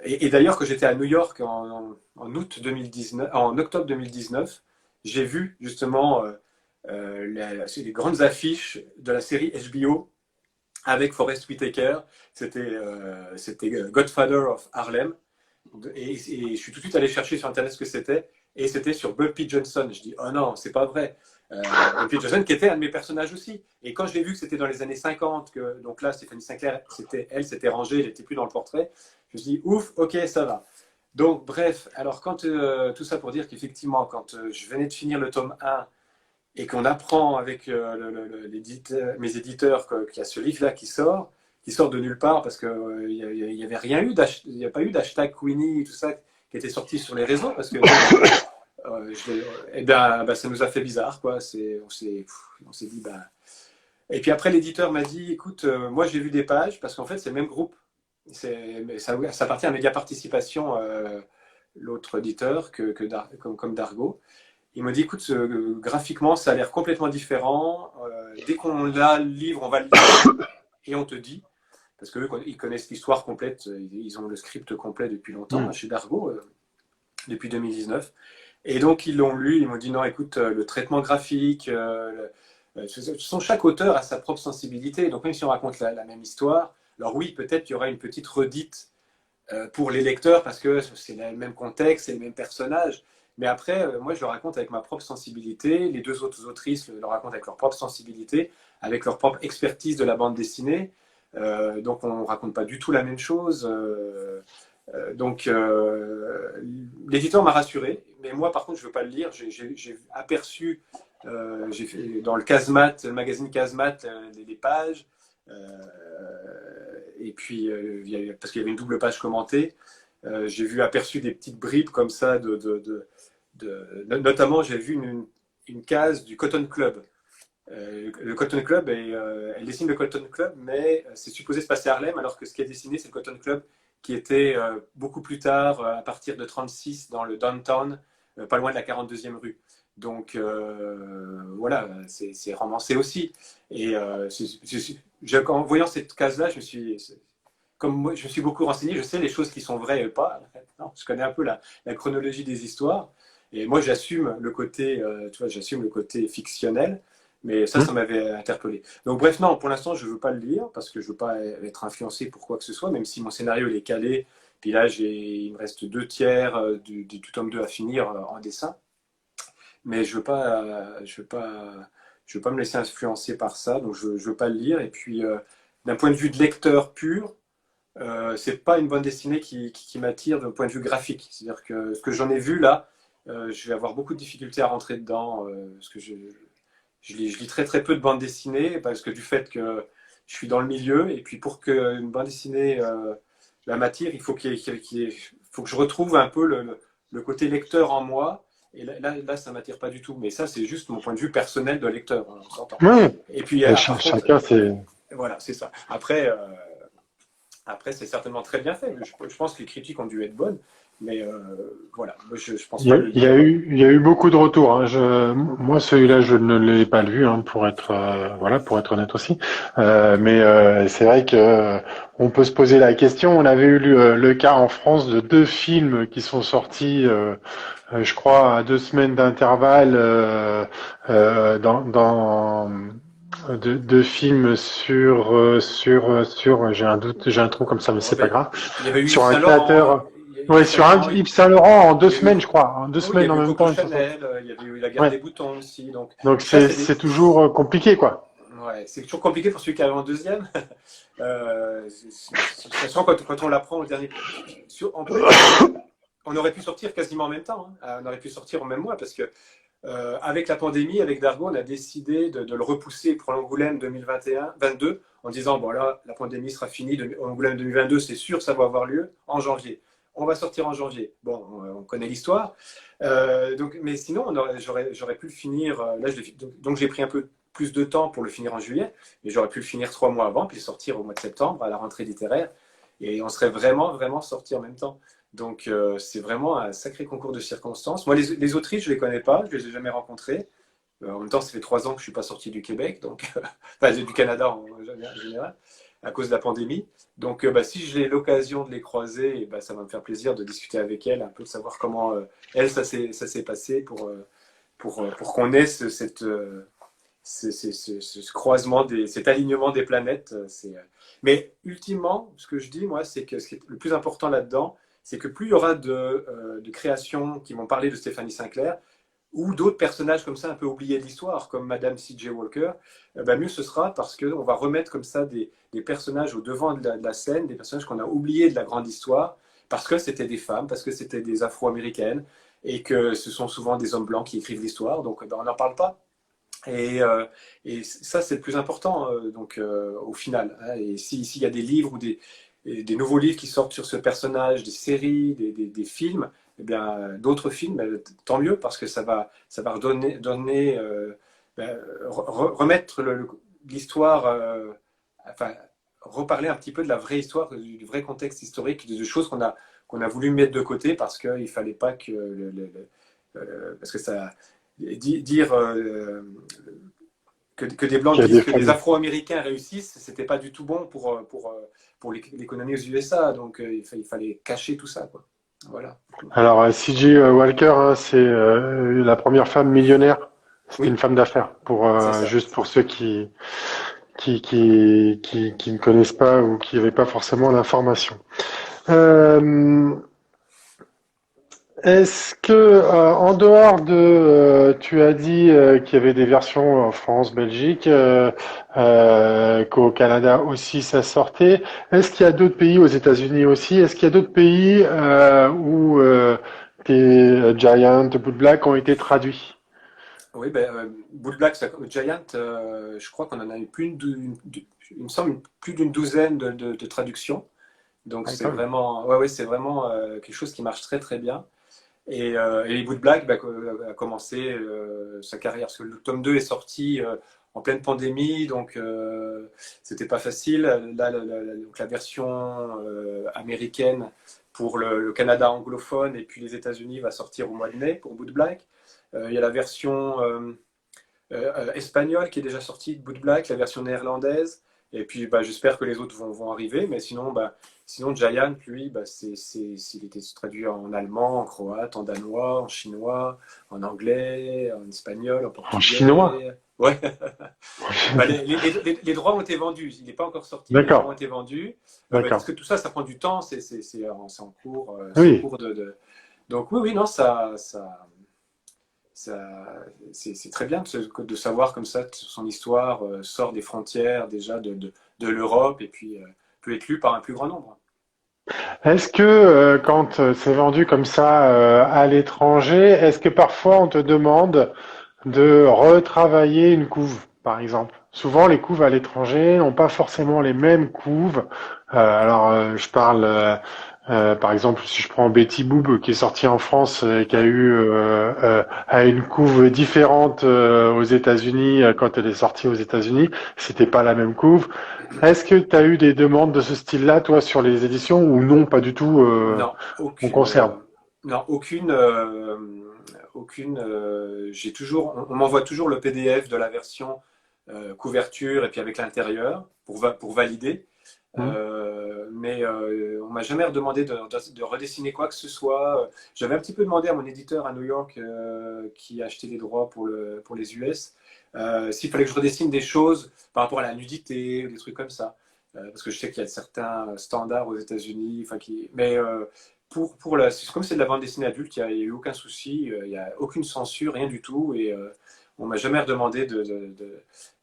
et d'ailleurs, quand j'étais à New York en octobre 2019, j'ai vu justement les grandes affiches de la série HBO avec Forest Whitaker. C'était Godfather of Harlem. Et je suis tout de suite allé chercher sur Internet ce que c'était. Et c'était sur Bumpy Johnson. Je dis, oh non, c'est pas vrai. Bumpy Johnson, qui était un de mes personnages aussi. Et quand je l'ai vu que c'était dans les années 50, donc là, Stéphanie Sinclair, elle s'était rangée, elle n'était plus dans le portrait, je me suis dit, ouf, ok, ça va. Donc, bref, alors, tout ça pour dire qu'effectivement, quand je venais de finir le tome 1 et qu'on apprend avec mes éditeurs qu'il y a ce livre-là qui sort de nulle part, parce qu'il n'y avait rien eu, il n'y a pas eu d'hashtag Queenie et tout ça qui était sorti sur les réseaux, parce que ça nous a fait bizarre, quoi. On s'est dit, Et puis après, l'éditeur m'a dit, écoute, moi j'ai vu des pages, parce qu'en fait, c'est le même groupe. Ça appartient à Média Participation, l'autre éditeur, comme Dargo. Il m'a dit, écoute, graphiquement, ça a l'air complètement différent. Dès qu'on a le livre, on va le lire et on te dit. Parce qu'eux, ils connaissent l'histoire complète. Ils ont le script complet depuis longtemps, chez Dargo, depuis 2019. Et donc, ils l'ont lu. Ils m'ont dit, non, écoute, le traitement graphique, chaque auteur a sa propre sensibilité. Donc, même si on raconte la même histoire, alors oui, peut-être qu'il y aura une petite redite pour les lecteurs parce que c'est le même contexte, c'est les mêmes personnages. Mais après, moi, je le raconte avec ma propre sensibilité. Les deux autres autrices le racontent avec leur propre sensibilité, avec leur propre expertise de la bande dessinée. Donc, on ne raconte pas du tout la même chose. Donc, l'éditeur m'a rassuré. Mais moi, par contre, je ne veux pas le lire. J'ai aperçu, j'ai fait dans le magazine Casemat, les pages. Et puis, parce qu'il y avait une double page commentée, j'ai aperçu des petites bribes comme ça notamment, j'ai vu une case du Cotton Club. Le Cotton Club, elle dessine le Cotton Club, mais c'est supposé se passer à Harlem, alors que ce qui est dessiné, c'est le Cotton Club qui était beaucoup plus tard, à partir de 36, dans le downtown, pas loin de la 42e rue. Donc voilà, c'est romancé aussi. Et en voyant cette case-là, comme moi, je me suis beaucoup renseigné, je sais les choses qui sont vraies et pas. Non, je connais un peu la chronologie des histoires. Et moi, j'assume le côté, j'assume le côté fictionnel, mais ça m'avait interpellé. Donc bref, non, pour l'instant, je ne veux pas le lire parce que je ne veux pas être influencé pour quoi que ce soit, même si mon scénario il est calé. Puis là, il me reste 2/3 du tome 2 à finir en dessin. Mais je veux pas me laisser influencer par ça, donc je veux pas le lire. Et puis, d'un point de vue de lecteur pur, c'est pas une bande dessinée qui m'attire d'un point de vue graphique. C'est-à-dire que ce que j'en ai vu là, je vais avoir beaucoup de difficultés à rentrer dedans, parce que je lis très très peu de bandes dessinées, parce que du fait que je suis dans le milieu, et puis pour qu'une bande dessinée la m'attire, il faut que je retrouve un peu le côté lecteur en moi. Et là, ça m'attire pas du tout. Mais ça, c'est juste mon point de vue personnel de lecteur, on s'entend. Oui, Et puis, chacun, c'est... voilà, c'est ça. Après, Après, c'est certainement très bien fait. Je pense que les critiques ont dû être bonnes, mais voilà, moi, je pense Il y pas a, le il y a lire. eu, il y a eu beaucoup de retours, hein. Moi, celui-là, je ne l'ai pas lu, hein, pour être honnête aussi. Mais c'est vrai que on peut se poser la question. On avait eu le cas en France de deux films qui sont sortis, je crois, à 2 semaines d'intervalle, dans deux films j'ai un doute, j'ai un trou comme ça, mais Oh, c'est pas ben, grave. il y avait eu Sur Yves un Saint-Laurent, créateur, ouais, Yves sur un Saint-Laurent, Yves Saint Laurent en deux il y a eu, semaines, je crois, en deux oui, il y semaines avait en eu même Coco temps, ils sont sortis. Chanel, il y avait eu La Guerre des Ouais. boutons aussi. Donc Donc ça, c'est c'est toujours compliqué, quoi. ouais, c'est toujours compliqué pour celui qui arrive en deuxième. Sachant quand on l'apprend au dernier. En plus, on aurait pu sortir quasiment en même temps, hein. On aurait pu sortir au même mois parce que avec la pandémie, avec Dargo, on a décidé de le repousser pour l'Angoulême 2021-22 en disant bon là, la pandémie sera finie, Angoulême 2022, c'est sûr, ça va avoir lieu en janvier. On va sortir en janvier. Bon, on connaît l'histoire. Mais sinon, j'aurais pu le finir. Là, donc j'ai pris un peu plus de temps pour le finir en juillet, mais j'aurais pu le finir 3 mois avant, puis le sortir au mois de septembre à la rentrée littéraire, et on serait vraiment, vraiment sortis en même temps. Donc c'est vraiment un sacré concours de circonstances. Moi, les Autriches, je ne les connais pas, je ne les ai jamais rencontrés. En même temps, ça fait 3 ans que je ne suis pas sorti du Québec, donc, enfin du Canada en général, à cause de la pandémie. Donc si j'ai l'occasion de les croiser, ça va me faire plaisir de discuter avec elles, un peu de savoir comment elles, ça s'est passé pour qu'on ait ce croisement, cet alignement des planètes. Mais ultimement, ce que je dis, moi, c'est que ce qui est le plus important là-dedans, c'est que plus il y aura de créations qui vont parler de Stéphanie Sinclair, ou d'autres personnages comme ça un peu oubliés de l'histoire, comme Madame C.J. Walker, mieux ce sera parce qu'on va remettre comme ça des personnages au devant de la scène, des personnages qu'on a oubliés de la grande histoire, parce que c'était des femmes, parce que c'était des Afro-Américaines, et que ce sont souvent des hommes blancs qui écrivent l'histoire, donc on n'en parle pas. Et ça, c'est le plus important, au final, hein. Et s'il y a des livres ou des nouveaux livres qui sortent sur ce personnage, des séries, des films, eh bien, d'autres films, tant mieux, parce que ça va remettre l'histoire, enfin, reparler un petit peu de la vraie histoire, du vrai contexte historique, de choses qu'on a voulu mettre de côté parce qu'il ne fallait pas que parce que ça dire que des Blancs Qu'il y a des disent que des femmes. Afro-Américains réussissent, c'était pas du tout bon pour l'économie aux USA. Donc il fallait cacher tout ça, quoi. Voilà. Alors, C.J. Walker, hein, c'est la première femme millionnaire. C'était une Oui, femme d'affaires. c'est ça. Juste pour ceux qui ne connaissent pas ou qui n'avaient pas forcément l'information. Euh, Est-ce que, en dehors tu as dit qu'il y avait des versions en France, Belgique, qu'au Canada aussi ça sortait. Est-ce qu'il y a d'autres pays, aux États-Unis aussi, est-ce qu'il y a d'autres pays où tes Giant, Boot Black ont été traduits? Oui, Bull Black, Giant, je crois qu'on en a eu il me semble plus d'une douzaine de traductions. Donc Ah, c'est quand même. vraiment, ouais, ouais, c'est vraiment quelque chose qui marche très très bien. Et Wood Black a commencé sa carrière, parce que le tome 2 est sorti en pleine pandémie, donc c'était pas facile. Là, donc la version américaine pour le Canada anglophone et puis les États-Unis va sortir au mois de mai pour Wood Black. Il y a la version espagnole qui est déjà sortie de Wood Black, la version néerlandaise, et puis j'espère que les autres vont arriver, mais sinon Giant, lui, il était traduit en allemand, en croate, en danois, en chinois, en anglais, en espagnol, en En chinois. portugais. Ouais. Les droits ont été vendus. Il n'est pas encore sorti, mais les droits ont D'accord, été vendus. Parce d'accord. que tout ça, ça prend du temps. C'est en cours, Oui. Donc oui, oui, non, c'est très bien de savoir comme ça que son histoire sort des frontières déjà de l'Europe et puis peut être lue par un plus grand nombre. Est-ce que quand c'est vendu comme ça à l'étranger, est-ce que parfois on te demande de retravailler une couve, par exemple? Souvent, les couves à l'étranger n'ont pas forcément les mêmes couves. Je parle Par exemple, si je prends Betty Boop qui est sorti en France et qui a eu a une couve différente aux États-Unis quand elle est sortie aux États-Unis, c'était pas la même couve. Est-ce que tu as eu des demandes de ce style-là, toi, sur les éditions ou non, pas du tout, Non, on aucune. conserve? Non, aucune. Aucune. J'ai toujours. On m'envoie toujours le PDF de la version couverture et puis avec l'intérieur pour valider. Hmm. Mais on m'a jamais redemandé de redessiner quoi que ce soit. J'avais un petit peu demandé à mon éditeur à New York qui a acheté les droits pour les US s'il fallait que je redessine des choses par rapport à la nudité ou des trucs comme ça. Parce que je sais qu'il y a certains standards aux États-Unis. Mais comme c'est de la bande dessinée adulte, il n'y a eu aucun souci, il n'y a aucune censure, rien du tout. Et on m'a jamais redemandé de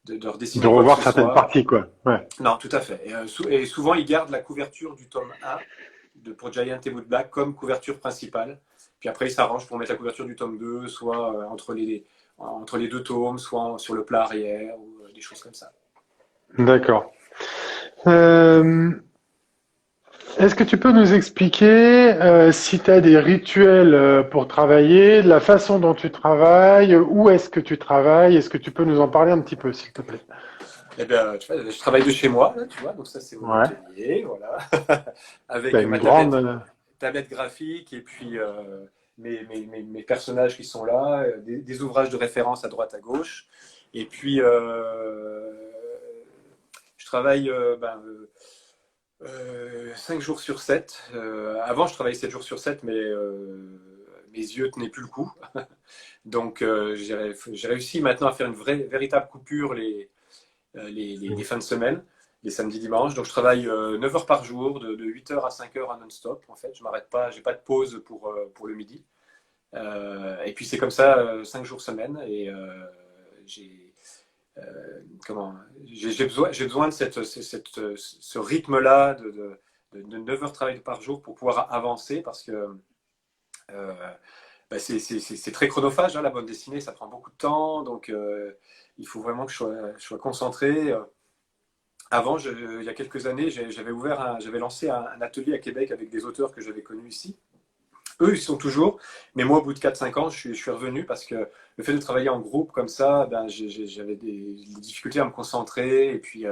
De redessiner quoi que revoir ce certaines soit. parties, quoi. Ouais. Non, tout à fait. Et souvent, ils gardent la couverture du tome 1 pour Giant et Woodblack comme couverture principale. Puis après, ils s'arrangent pour mettre la couverture du tome 2, soit entre les deux tomes, soit sur le plat arrière, ou des choses comme ça. D'accord. Euh, Est-ce que tu peux nous expliquer si tu as des rituels pour travailler, la façon dont tu travailles, où est-ce que tu travailles? Est-ce que tu peux nous en parler un petit peu, s'il te plaît? Eh bien, tu vois, je travaille de chez moi, là, tu vois, donc ça, c'est mon Ouais. atelier, voilà, T'as avec une ma grande. tablette graphique et puis mes personnages qui sont là, des ouvrages de référence à droite, à gauche. Et puis, je travaille 5 jours sur 7. Avant, je travaillais 7 jours sur 7, mais mes yeux tenaient plus le coup. Donc, j'ai réussi maintenant à faire une véritable coupure les fins de semaine, les samedis, dimanches. Donc, je travaille 9 heures par jour, de 8 heures à 5 heures à non-stop. En fait, je m'arrête pas, j'ai pas de pause pour le midi. Et puis, c'est comme ça 5 jours semaine. Et j'ai comment j'ai besoin de ce rythme-là de 9 heures de travail par jour pour pouvoir avancer parce que euh, c'est très chronophage, hein, la bande dessinée, ça prend beaucoup de temps, donc il faut vraiment que je sois concentré. Avant, il y a quelques années, j'avais lancé un atelier à Québec avec des auteurs que j'avais connus ici. Eux, ils sont toujours, mais moi, au bout de 4-5 ans, je suis revenu parce que le fait de travailler en groupe comme ça, ben, j'avais des difficultés à me concentrer. Et puis,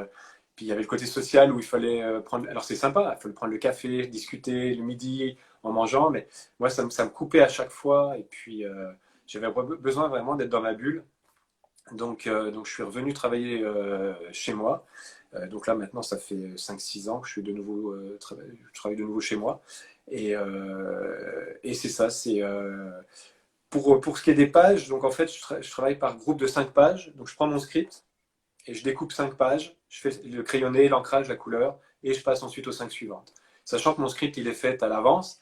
il y avait le côté social où il fallait prendre. Alors, c'est sympa, il fallait prendre le café, discuter le midi en mangeant, mais moi, ça me coupait à chaque fois. Et puis, j'avais besoin vraiment d'être dans ma bulle. Donc, je suis revenu travailler chez moi. Donc là, maintenant, ça fait 5-6 ans que je travaille de nouveau chez moi. Et c'est ça, pour ce qui est des pages, donc en fait, je travaille par groupe de 5 pages. Donc je prends mon script et je découpe 5 pages, je fais le crayonné, l'ancrage, la couleur, et je passe ensuite aux 5 suivantes. Sachant que mon script, il est fait à l'avance.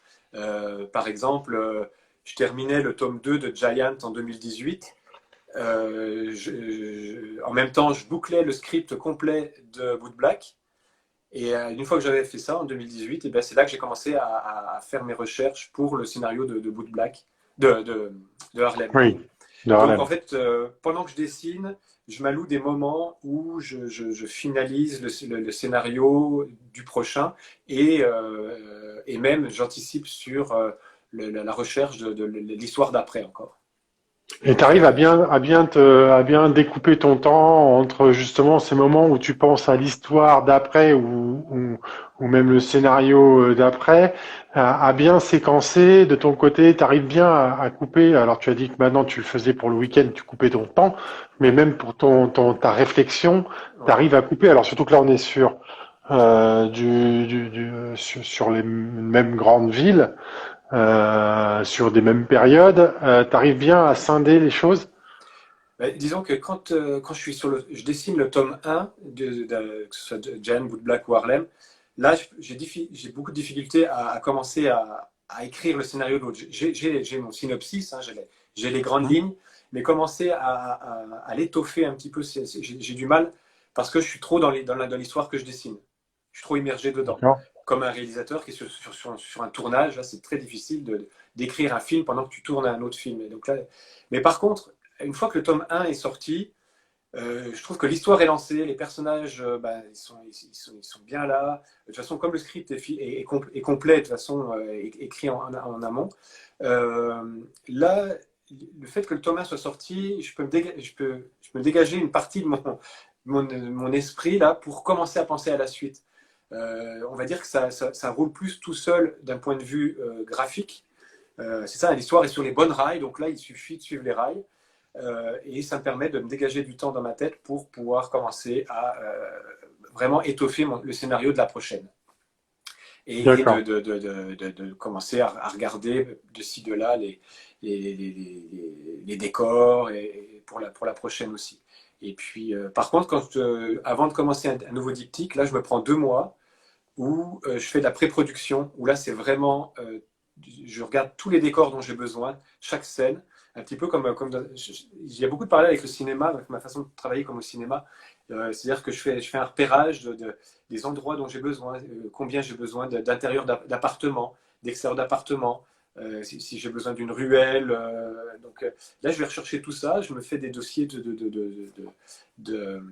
Par exemple, je terminais le tome 2 de Giant en 2018. En même temps, je bouclais le script complet de Woodblack. Et une fois que j'avais fait ça en 2018, et ben, c'est là que j'ai commencé à faire mes recherches pour le scénario de Woodblack, de Harlem. Oui, de Donc en Harlem. fait, pendant que je dessine, je m'alloue des moments où je finalise le scénario du prochain et même j'anticipe sur la recherche de l'histoire d'après encore. Et tu Donc, arrives à bien découper ton temps entre justement ces moments où tu penses à l'histoire d'après ou même le scénario d'après, à bien séquencer de ton côté. Tu arrives bien à couper. Alors tu as dit que maintenant tu le faisais pour le week-end, tu coupais ton temps, mais même pour ta réflexion, tu ouais. arrives à couper. Alors surtout que là on est sur les mêmes grandes villes. Sur des mêmes périodes, tu arrives bien à scinder les choses? Disons que quand je dessine le tome 1, que ce soit de Jan, Black ou Harlem, là, j'ai beaucoup de difficultés à commencer à écrire le scénario de l'autre. J'ai mon synopsis, hein, j'ai les grandes Hmm. lignes, mais commencer à l'étoffer un petit peu, j'ai du mal parce que je suis trop dans l'histoire que je dessine. Je suis trop immergé dedans. D'accord. Comme un réalisateur qui est sur un tournage, là, c'est très difficile d'écrire un film pendant que tu tournes un autre film. Et donc là, mais par contre, une fois que le tome 1 est sorti, Je trouve que l'histoire est lancée, les personnages, ils sont bien là. De toute façon, comme le script est complet, de toute façon, écrit en amont, là, le fait que le tome 1 soit sorti, je peux me dégager une partie de mon esprit là pour commencer à penser à la suite. On va dire que ça roule plus tout seul d'un point de vue graphique. C'est ça, l'histoire est sur les bonnes rails, donc là, il suffit de suivre les rails. Et ça me permet de me dégager du temps dans ma tête pour pouvoir commencer à vraiment étoffer le scénario de la prochaine. Et de commencer à regarder de ci, de là les décors et pour la prochaine aussi. Et puis, par contre, avant de commencer un nouveau diptyque, là, je me prends 2 mois où je fais de la pré-production, où là, c'est vraiment, je regarde tous les décors dont j'ai besoin, chaque scène, un petit peu il y a beaucoup de parallèles avec le cinéma, avec ma façon de travailler comme au cinéma. C'est-à-dire que je fais un repérage des endroits dont j'ai besoin, combien j'ai besoin d'intérieur d'appartement, d'extérieur d'appartement, si j'ai besoin d'une ruelle. Là, je vais rechercher tout ça, je me fais des dossiers de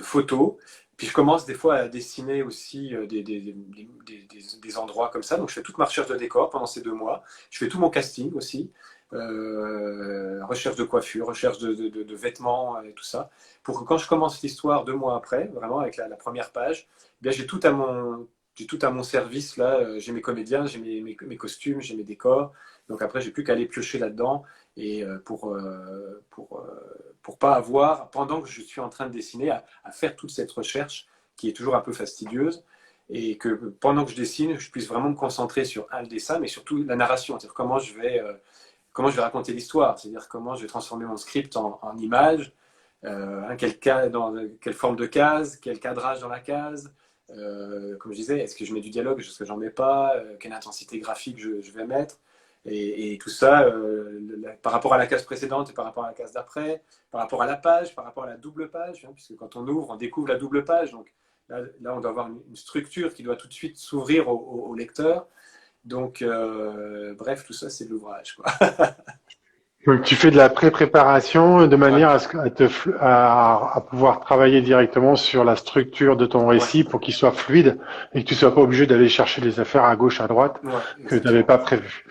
photos. Puis je commence des fois à dessiner aussi des endroits comme ça. Donc je fais toute ma recherche de décor pendant ces 2 mois. Je fais tout mon casting aussi. Recherche de coiffure, recherche de vêtements et tout ça. Pour que quand je commence l'histoire 2 mois après, vraiment avec la première page, eh bien, j'ai tout à mon service. Là, j'ai mes comédiens, j'ai mes costumes, j'ai mes décors. Donc après, j'ai plus qu'à aller piocher là-dedans et pour pas avoir, pendant que je suis en train de dessiner, à faire toute cette recherche qui est toujours un peu fastidieuse, et que pendant que je dessine, je puisse vraiment me concentrer sur le dessin, mais surtout la narration, c'est-à-dire comment je vais raconter l'histoire, c'est-à-dire comment je vais transformer mon script en image, quelle forme de case, quel cadrage dans la case, comme je disais, est-ce que je mets du dialogue, est-ce que j'en mets pas, quelle intensité graphique je vais mettre. Et tout ça, par rapport à la case précédente et par rapport à la case d'après, par rapport à la page, par rapport à la double page, hein, puisque quand on ouvre, on découvre la double page. Donc là on doit avoir une structure qui doit tout de suite s'ouvrir au lecteur. Donc, bref, tout ça, c'est de l'ouvrage, quoi. Donc tu fais de la pré-préparation de Ouais, manière à pouvoir travailler directement sur la structure de ton ouais, récit pour qu'il soit fluide et que tu sois pas obligé d'aller chercher des affaires à gauche, à droite ouais, que tu n'avais pas exactement. prévu.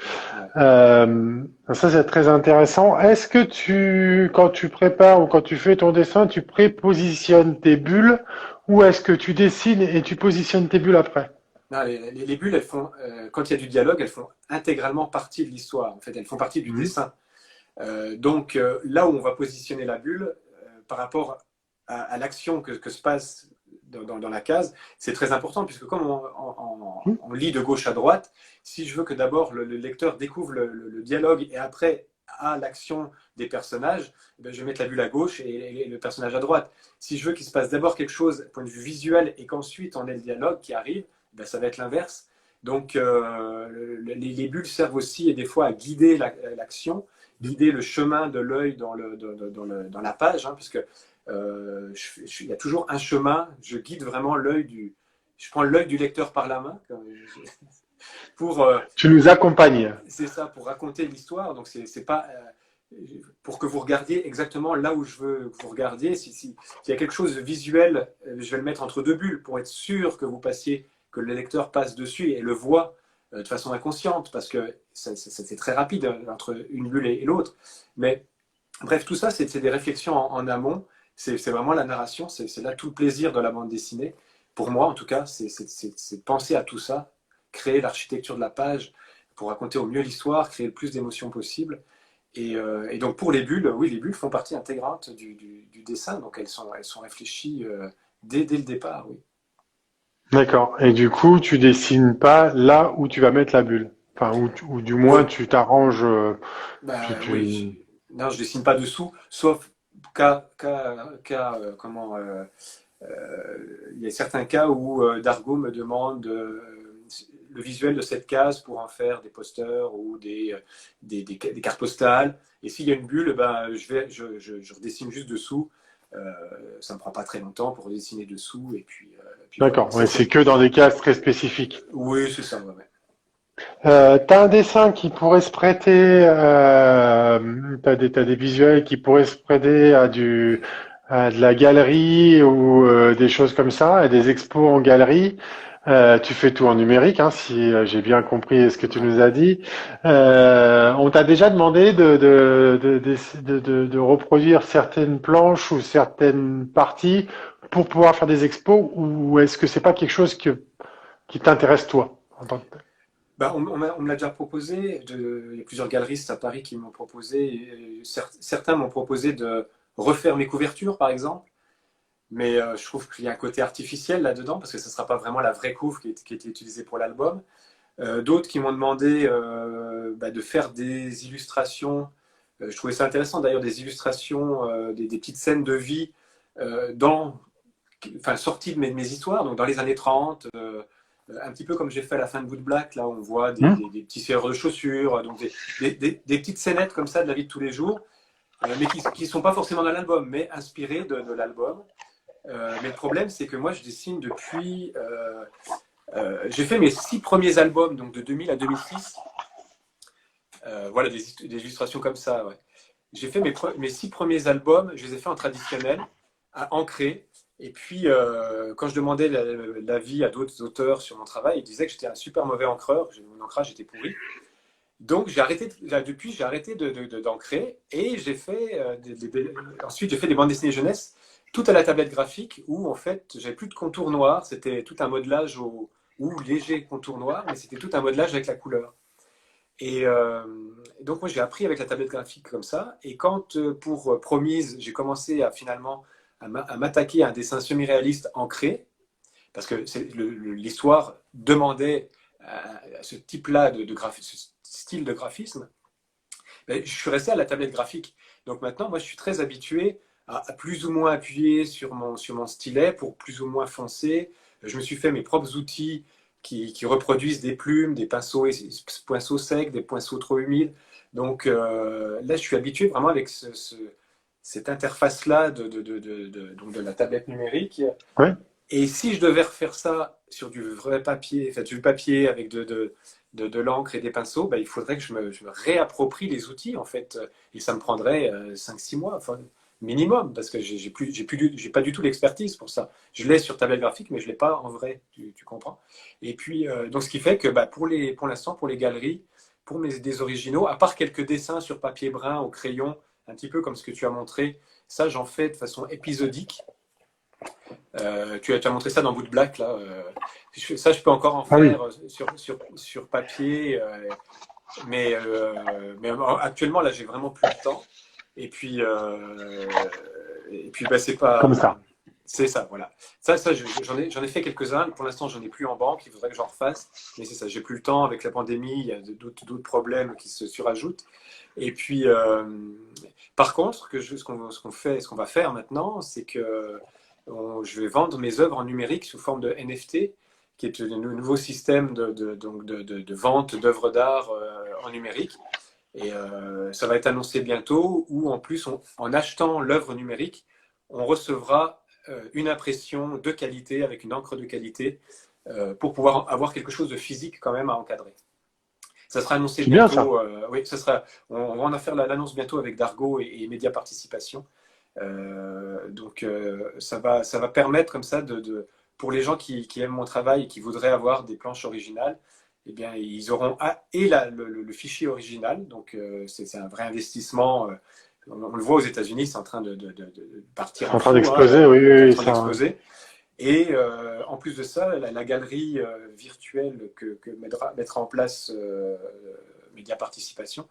Ouais. Ça c'est très intéressant. Est-ce que quand tu prépares ou quand tu fais ton dessin, tu prépositionnes tes bulles ou est-ce que tu dessines et tu positionnes tes bulles après? Non, les bulles, elles font, quand il y a du dialogue, elles font intégralement partie de l'histoire. En fait, elles font partie du Mhm. dessin. Donc, là où on va positionner la bulle, par rapport à l'action que se passe dans la case, c'est très important, puisque comme on lit de gauche à droite, si je veux que d'abord le lecteur découvre le dialogue et après à l'action des personnages, ben, je vais mettre la bulle à gauche et le personnage à droite. Si je veux qu'il se passe d'abord quelque chose point de vue visuel et qu'ensuite on ait le dialogue qui arrive, ben, ça va être l'inverse. Donc les bulles servent aussi et des fois à guider l'action, guider le chemin de l'œil dans la page, hein, puisque il y a toujours un chemin. Je guide vraiment je prends l'œil du lecteur par la main pour Tu nous accompagnes. c'est ça, pour raconter l'histoire. Donc c'est pas pour que vous regardiez exactement là où je veux que vous regardiez. S'il y a quelque chose de visuel, je vais le mettre entre deux bulles pour être sûr que le lecteur passe dessus et le voit de façon inconsciente, parce que c'est très rapide entre une bulle et l'autre. Mais bref, tout ça, c'est des réflexions en amont. C'est vraiment la narration, c'est là tout le plaisir de la bande dessinée. Pour moi, en tout cas, c'est de penser à tout ça, créer l'architecture de la page pour raconter au mieux l'histoire, créer le plus d'émotions possible. Et donc pour les bulles, oui, les bulles font partie intégrante du dessin, donc elles sont réfléchies dès le départ, oui. D'accord. Et du coup, tu dessines pas là où tu vas mettre la bulle. Enfin, ou du moins, Oui, tu t'arranges. oui. Non, je dessine pas dessous, sauf il y a certains cas où Dargo me demande le visuel de cette case pour en faire des posters ou des cartes postales. Et s'il y a une bulle, ben, je redessine juste dessous. Ça ne me prend pas très longtemps pour dessiner dessous. Et puis voilà. D'accord. Ouais, c'est que dans des cases très spécifiques. Oui, c'est ça. Ouais, ouais. T'as un dessin qui pourrait se prêter, t'as des visuels qui pourraient se prêter à de la galerie ou des choses comme ça, à des expos en galerie. Tu fais tout en numérique, hein, si j'ai bien compris ce que tu nous as dit. On t'a déjà demandé de reproduire certaines planches ou certaines parties pour pouvoir faire des expos, ou est-ce que c'est pas quelque chose qui t'intéresse toi en tant que tel? Bah, on me l'a déjà proposé. Il y a plusieurs galeristes à Paris qui m'ont proposé. Certains m'ont proposé de refaire mes couvertures, par exemple. Mais je trouve qu'il y a un côté artificiel là-dedans, parce que ce ne sera pas vraiment la vraie couve qui était utilisée pour l'album. D'autres qui m'ont demandé de faire des illustrations. Je trouvais ça intéressant d'ailleurs, des illustrations, des petites scènes de vie sorties de mes histoires, donc dans les années 30, un petit peu comme j'ai fait à la fin de Boot Black, là où on voit Hmm. des petits serreurs de chaussures, donc des petites scénettes comme ça de la vie de tous les jours, mais qui ne sont pas forcément dans l'album, mais inspirées de l'album. Mais le problème, c'est que moi, je dessine depuis. J'ai fait mes 6 premiers albums, donc de 2000 à 2006. Voilà, des illustrations comme ça. Ouais. J'ai fait mes 6 premiers albums, je les ai fait en traditionnel, à ancrer. Et puis, quand je demandais l'avis à d'autres auteurs sur mon travail, ils disaient que j'étais un super mauvais encreur, mon ancrage était pourri. Donc, depuis, j'ai arrêté d'ancrer et j'ai fait ensuite, j'ai fait des bandes dessinées jeunesse, tout à la tablette graphique où, en fait, j'avais plus de contours noirs. C'était tout un modelage ou léger contour noir, mais c'était tout un modelage avec la couleur. Et donc, moi, j'ai appris avec la tablette graphique comme ça. Et quand, pour Promise, j'ai commencé finalement à m'attaquer à un dessin semi-réaliste ancré, parce que l'histoire demandait ce type-là ce style de graphisme, ben, je suis resté à la tablette graphique. Donc maintenant, moi, je suis très habitué à plus ou moins appuyer sur mon stylet pour plus ou moins foncer. Je me suis fait mes propres outils qui reproduisent des plumes, des pinceaux secs, des pinceaux trop humides. Donc là, je suis habitué vraiment avec cette interface-là donc de la tablette numérique. Ouais. Et si je devais refaire ça sur du vrai papier, enfin du papier avec de l'encre et des pinceaux, bah, il faudrait que je me réapproprie les outils, en fait. Et ça me prendrait 5-6 mois, enfin, minimum, parce que j'ai pas du tout l'expertise pour ça. Je l'ai sur tablette graphique, mais je l'ai pas en vrai, tu comprends. Et puis, donc ce qui fait que bah, pour l'instant, pour les galeries, des originaux, à part quelques dessins sur papier brun au crayon, un petit peu comme ce que tu as montré, ça j'en fais de façon épisodique. Tu as montré ça dans Boot Black, là. Ça, je peux encore en Ah oui. faire sur papier, mais actuellement, là, j'ai vraiment plus de temps. Et puis, bah, c'est Comme pas. ça. C'est ça, voilà. Ça j'en ai fait quelques-uns. Pour l'instant, j'en ai plus en banque. Il faudrait que j'en refasse. Mais c'est ça, j'ai plus le temps. Avec la pandémie, il y a d'autres problèmes qui se surajoutent. Et puis, par contre, ce qu'on va faire maintenant, c'est que je vais vendre mes œuvres en numérique sous forme de NFT, qui est un nouveau système de vente d'œuvres d'art en numérique. Et ça va être annoncé bientôt, où en plus, en achetant l'œuvre numérique, on recevra une impression de qualité, avec une encre de qualité, pour pouvoir avoir quelque chose de physique quand même à encadrer. Ça sera annoncé C'est bien ça. bientôt. Oui, on va en faire l'annonce bientôt avec Dargo et Média Participation. Donc ça va permettre comme ça pour les gens qui aiment mon travail et qui voudraient avoir des planches originales, eh bien ils auront le fichier original. Donc c'est un vrai investissement. On le voit aux États-Unis, c'est en train de partir C'est en en train fou, hein, d'exploser, oui, oui, c'est en oui, train ça. d'exploser. Et en plus de ça, la galerie virtuelle que mettra en place Média Participation,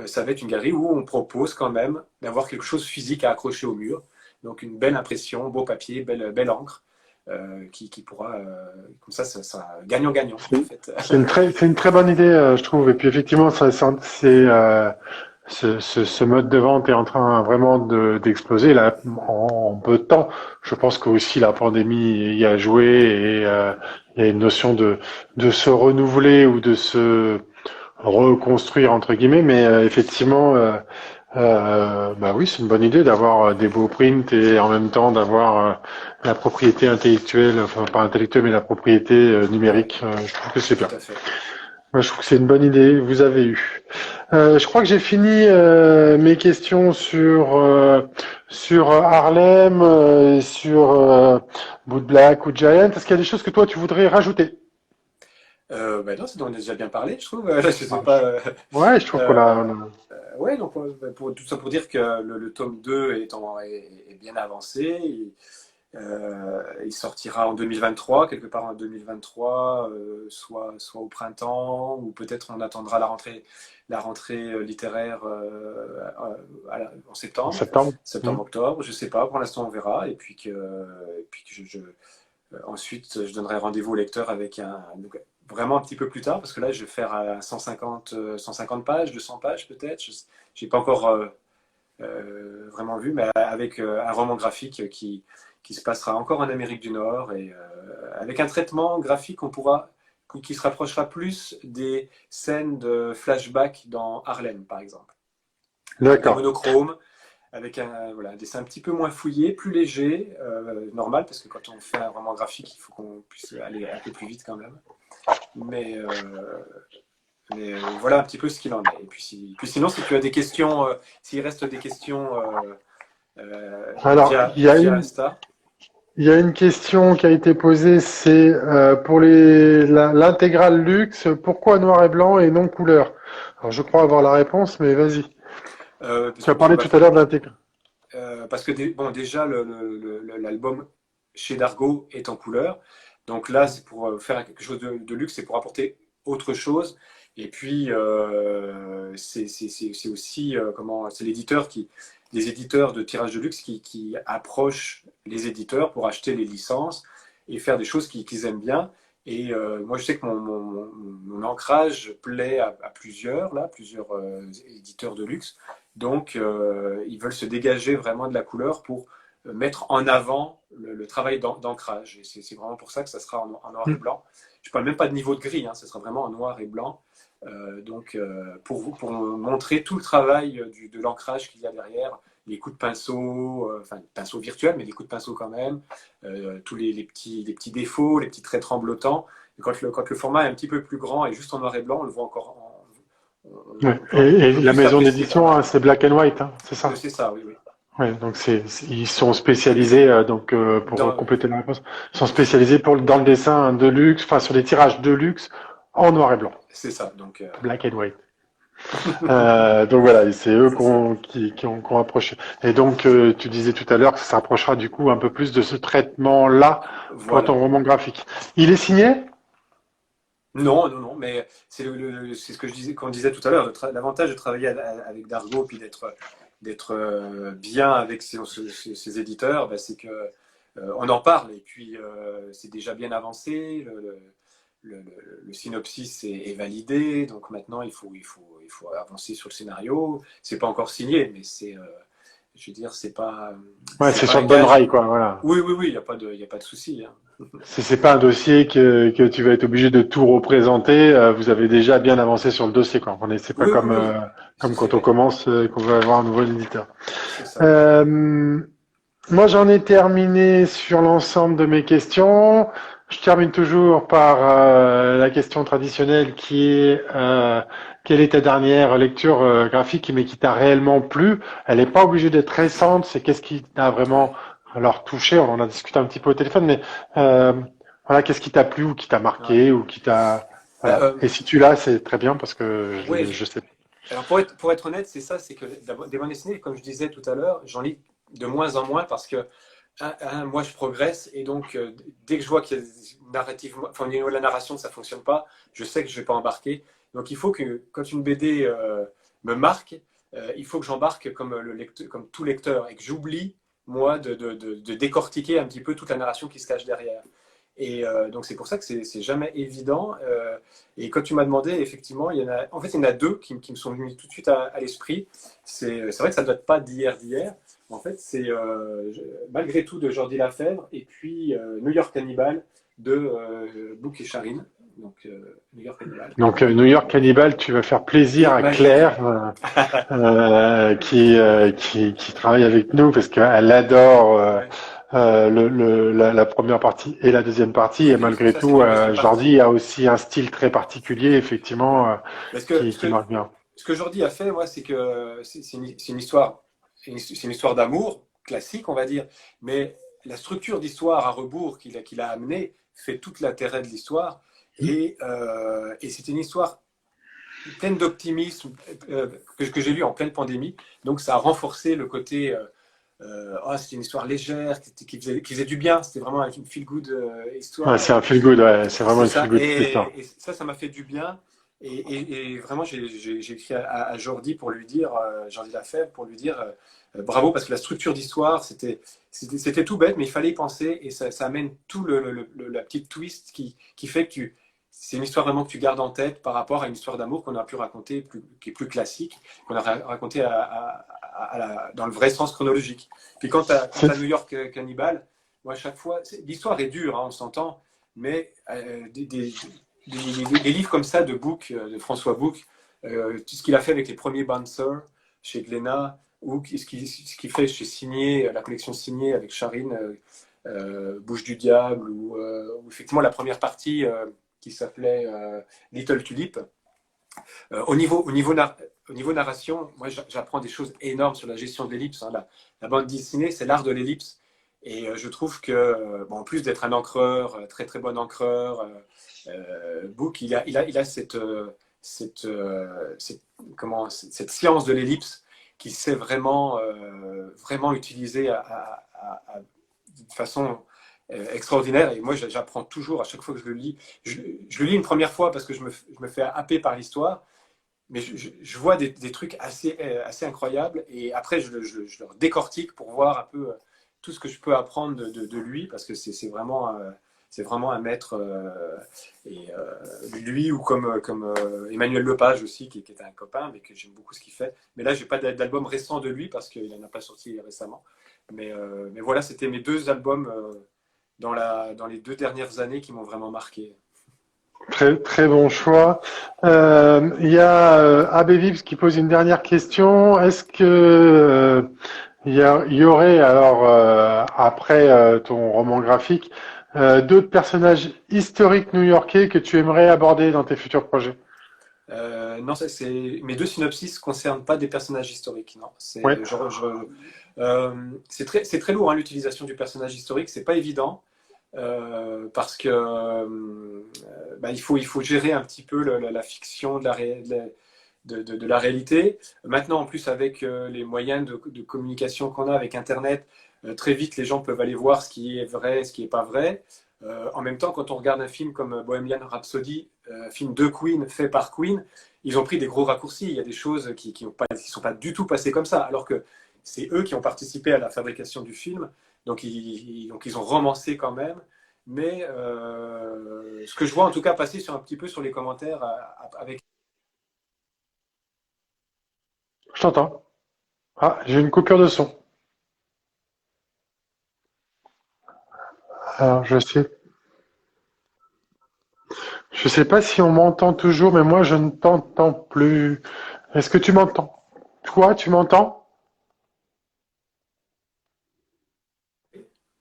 ça va être une galerie où on propose quand même d'avoir quelque chose physique à accrocher au mur. Donc une belle impression, beau papier, belle encre, qui pourra, comme ça sera gagnant-gagnant en C'est fait. c'est une très bonne idée, je trouve. Et puis effectivement, ce mode de vente est en train vraiment d'exploser là en peu de temps. Je pense que aussi la pandémie y a joué et il y a une notion de se renouveler ou de se reconstruire entre guillemets. Mais effectivement, bah oui, c'est une bonne idée d'avoir des beaux prints et en même temps d'avoir la propriété intellectuelle, enfin pas intellectuelle, mais la propriété Ouais, numérique. Je trouve que c'est tout bien. à fait. Moi, je trouve que c'est une bonne idée que vous avez eue. Je crois que j'ai fini mes questions sur Harlem, sur Boot Black ou Giant. Est-ce qu'il y a des choses que toi tu voudrais rajouter? Ben non, c'est dont on a déjà bien parlé, je trouve. Je sais Ah, pas. ouais, je trouve qu'on a, Euh, on a- ouais, donc tout ça pour dire que le tome 2 est bien avancé. Il sortira en 2023, quelque part en 2023, soit au printemps, ou peut-être on attendra la rentrée littéraire en en septembre, septembre. Hmm. septembre-octobre, je sais pas, pour l'instant on verra, et puis que ensuite je donnerai rendez-vous au lecteur avec donc, vraiment un petit peu plus tard, parce que là je vais faire 150 pages, 200 pages peut-être, je n'ai pas encore vraiment vu, mais avec un roman graphique qui se passera encore en Amérique du Nord et avec un traitement graphique qui se rapprochera plus des scènes de flashback dans Harlem, par exemple, avec des D'accord. monochromes, avec voilà, un dessin un petit peu moins fouillé, plus léger, normal, parce que quand on fait un roman graphique, il faut qu'on puisse aller un peu plus vite quand même. Mais, voilà un petit peu ce qu'il en est. Et puis sinon, si tu as des questions, s'il reste des questions Alors, via Insta. il y a une question qui a été posée, c'est pour l'intégrale luxe, pourquoi noir et blanc et non couleur? Alors, je crois avoir la réponse, mais vas-y. Parce Tu as que parlé tout à l'heure de l'intégrale. parce que bon, déjà, l'album chez Dargaud est en couleur. Donc là, c'est pour faire quelque chose de luxe, c'est pour apporter autre chose. Et puis, c'est aussi, c'est les éditeurs de tirage de luxe qui approchent les éditeurs pour acheter les licences et faire des choses qu'ils aiment bien. Et moi, je sais que mon ancrage plaît à plusieurs éditeurs de luxe. Donc, ils veulent se dégager vraiment de la couleur pour mettre en avant le travail d'ancrage. Et c'est vraiment pour ça que ça sera en noir et blanc. Je ne parle même pas de niveau de gris, hein, ça sera vraiment en noir et blanc. Pour montrer tout le travail de l'ancrage qu'il y a derrière, les coups de pinceau, enfin pinceau virtuel, mais les coups de pinceau quand même, tous les petits défauts, les petits traits tremblotants. Et quand le format est un petit peu plus grand et juste en noir et blanc, on le voit Ouais. on Et peut la plus maison apprécier le d'édition, travail. hein, c'est Black and White, hein, c'est ça? C'est ça, oui, oui. Ouais, donc ils sont spécialisés, pour Dans, compléter la réponse, ils sont spécialisés dans le dessin de luxe, enfin sur les tirages de luxe en noir et blanc, c'est ça, donc black and white. Donc voilà, et c'est eux c'est ça. qui ont approché. Et donc tu disais tout à l'heure que ça s'approchera du coup un peu plus de ce traitement-là pour ton Voilà. roman graphique. Il est signé? Non, non, non, mais c'est ce que qu'on disait tout à l'heure. L'avantage de travailler avec Dargo puis d'être bien avec ses éditeurs, bah, c'est que on en parle et puis c'est déjà bien avancé. Le synopsis est validé, donc maintenant il faut avancer sur le scénario. C'est pas encore signé, mais je veux dire, Ouais, c'est c'est pas sur un de bonnes gage. rails, quoi, voilà. Oui, oui, oui, il y a pas de souci, hein. C'est pas un dossier que tu vas être obligé de tout représenter. Vous avez déjà bien avancé sur le dossier, quoi. C'est pas Oui, oui, oui, comme quand on c'est commence, qu'on veut avoir un nouveau éditeur. c'est ça. Euh, Moi, j'en ai terminé sur l'ensemble de mes questions. Je termine toujours par la question traditionnelle qui est quelle est ta dernière lecture graphique, mais qui t'a réellement plu? Elle n'est pas obligée d'être récente. C'est qu'est-ce qui t'a vraiment Ouais. alors touché? On en a discuté un petit peu au téléphone, mais euh, voilà, qu'est-ce qui t'a plu ou qui t'a Ouais. marqué ou qui t'a Bah, voilà. Et si tu l'as, c'est très bien parce que ouais, je sais. alors pour être honnête, c'est ça, c'est que des bandes dessinées, comme je disais tout à l'heure, j'en lis de moins en moins parce que moi je progresse et donc dès que je vois qu'il y a narrativement, enfin au niveau de la narration ça fonctionne pas, je sais que je vais pas embarquer. Donc il faut que quand une BD me marque, il faut que j'embarque comme tout lecteur et que j'oublie moi de décortiquer un petit peu toute la narration qui se cache derrière. Et donc c'est pour ça que c'est jamais évident. Et quand tu m'as demandé, effectivement, il y en a deux qui me sont venus tout de suite à l'esprit. C'est vrai que ça ne date pas d'hier. En fait, c'est Malgré tout de Jordi Lafèvre et puis New York Cannibal de Bouc et Charine. Donc New York Cannibal. Donc New York Cannibal, tu vas faire plaisir Et à malgré tout. Claire. Qui travaille avec nous parce qu'elle adore Ouais. la première partie et la deuxième partie. Et malgré Ça, tout, c'était une deuxième Jordi partie. a aussi un style très particulier, effectivement, Parce que qui marche bien. ce que Jordi a fait, moi, c'est que c'est une histoire, c'est une histoire d'amour classique, on va dire, mais la structure d'histoire à rebours qu'il a amené fait tout l'intérêt de l'histoire. Et c'est une histoire pleine d'optimisme que j'ai lu en pleine pandémie. Donc ça a renforcé le côté oh, c'était une histoire légère qui faisait du bien. C'était vraiment une feel good Ouais, histoire. c'est un feel good, ouais, c'est vraiment C'est une feel ça. good histoire. Et ça m'a fait du bien. Et vraiment, j'ai écrit à Jordi pour lui dire, Jordi Lafèvre, pour lui dire bravo parce que la structure d'histoire, c'était tout bête, mais il fallait y penser et ça amène tout la petite twist qui fait que c'est une histoire vraiment que tu gardes en tête par rapport à une histoire d'amour qu'on a pu raconter, qui est plus classique, qu'on a raconté dans le vrai sens chronologique. Puis quand tu as New York Cannibal, moi, à chaque fois, l'histoire est dure, hein, on s'entend, mais des livres comme ça de Book, de François Book, tout ce qu'il a fait avec les premiers Bouncer chez Glénat, ou ce qu'il fait chez Signé, la collection Signé avec Charine, Bouche du Diable, ou effectivement la première partie qui s'appelait Little Tulip. Au niveau narration, moi j'apprends des choses énormes sur la gestion de l'ellipse. Hein. La bande dessinée, c'est l'art de l'ellipse. Et je trouve que, bon, en plus d'être un encreur, très très bon encreur, Book, il a cette science de l'ellipse qui sait vraiment, vraiment utiliser de façon extraordinaire. Et moi, j'apprends toujours à chaque fois que je le lis. Je le lis une première fois parce que je me fais happer par l'histoire, mais je vois des trucs assez incroyables. Et après, je le décortique pour voir un peu tout ce que je peux apprendre de lui, parce que c'est vraiment un maître. Et lui, ou comme Emmanuel Lepage aussi, qui est un copain, mais que j'aime beaucoup ce qu'il fait. Mais là, j'ai pas d'album récent de lui, parce qu'il n'en a pas sorti récemment. Mais voilà, c'était mes deux albums dans les 2 dernières années qui m'ont vraiment marqué. Très, très bon choix. Il y a Abbé Vips qui pose une dernière question. Est-ce que il y aurait alors après ton roman graphique d'autres personnages historiques new-yorkais que tu aimerais aborder dans tes futurs projets? Non, mes deux synopsis ne concernent pas des personnages historiques. Non, Oui. c'est très lourd, hein, l'utilisation du personnage historique. C'est pas évident parce que bah, il faut gérer un petit peu la fiction de la réalité. Maintenant, en plus, avec les moyens de communication qu'on a avec Internet, très vite, les gens peuvent aller voir ce qui est vrai, ce qui n'est pas vrai. En même temps, quand on regarde un film comme Bohemian Rhapsody, un film de Queen fait par Queen, ils ont pris des gros raccourcis. Il y a des choses qui sont pas du tout passées comme ça, alors que c'est eux qui ont participé à la fabrication du film. Donc ils ont romancé quand même. Mais ce que je vois en tout cas passer un petit peu sur les commentaires avec. Je t'entends. Ah, j'ai une coupure de son. Alors, je sais pas si on m'entend toujours, mais moi, je ne t'entends plus. Est-ce que tu m'entends? Toi, tu m'entends?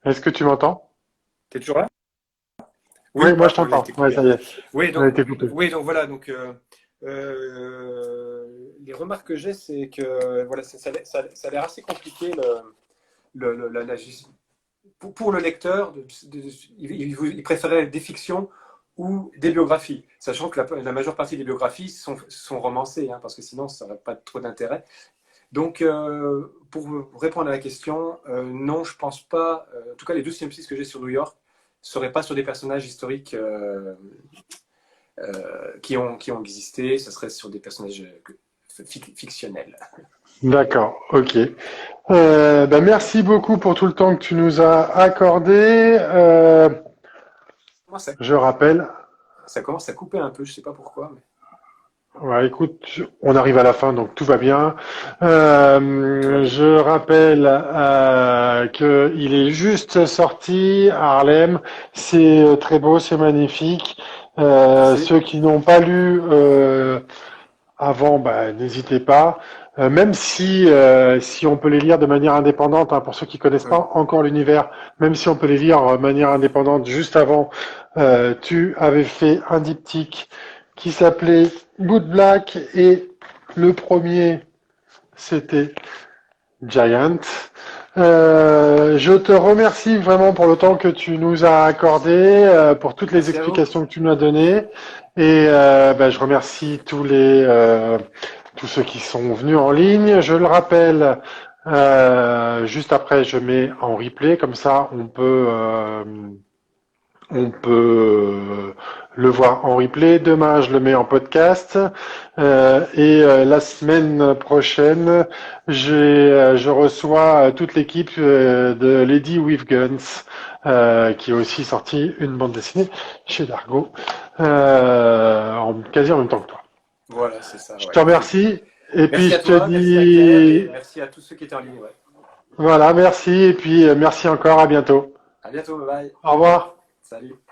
Est-ce que tu m'entends? T'es toujours là? Oui, Oui, moi, je on a t'entends. été Ouais, coupé. ça y est. Oui, On a donc, été coupé. voilà. Donc, les remarques que j'ai, c'est que voilà, ça a l'air assez compliqué la gestion. Pour le lecteur, il préférait des fictions ou des biographies, sachant que la majeure partie des biographies sont romancées, hein, parce que sinon, ça n'aurait pas trop d'intérêt. Donc, pour répondre à la question, non, je pense pas. En tout cas, les deux synopsis que j'ai sur New York ne seraient pas sur des personnages historiques qui ont existé. Ça serait sur des personnages fictionnels. D'accord, ok. Ben, merci beaucoup pour tout le temps que tu nous as accordé. Moi, ça, Je rappelle, ça commence à couper un peu, je ne sais pas pourquoi. Mais... ouais, écoute, on arrive à la fin, donc tout va bien. Tout va bien. Je rappelle qu'il est juste sorti à Harlem. C'est très beau, c'est magnifique. Merci. Ceux qui n'ont pas lu avant, n'hésitez pas. Même si on peut les lire de manière indépendante, hein, pour ceux qui connaissent Oui. pas encore l'univers, même si on peut les lire de manière indépendante, juste avant, tu avais fait un diptyque qui s'appelait Good Black et le premier, c'était Giant. Je te remercie vraiment pour le temps que tu nous as accordé, pour toutes les Merci à vous. explications que tu nous as données. Et je remercie tous ceux qui sont venus en ligne. Je le rappelle, juste après, je mets en replay, comme ça on peut le voir en replay. Demain, je le mets en podcast. La semaine prochaine, je reçois toute l'équipe de Lady with Guns, qui a aussi sorti une bande dessinée chez Dargo, quasi en même temps que toi. Voilà, c'est ça, Je ouais. te remercie. Et puis Merci à je te toi, merci à Kev et dis, merci à tous ceux qui étaient en ligne. Ouais. voilà, merci. Et puis merci encore. À bientôt. À bientôt, bye bye. Au revoir. Salut.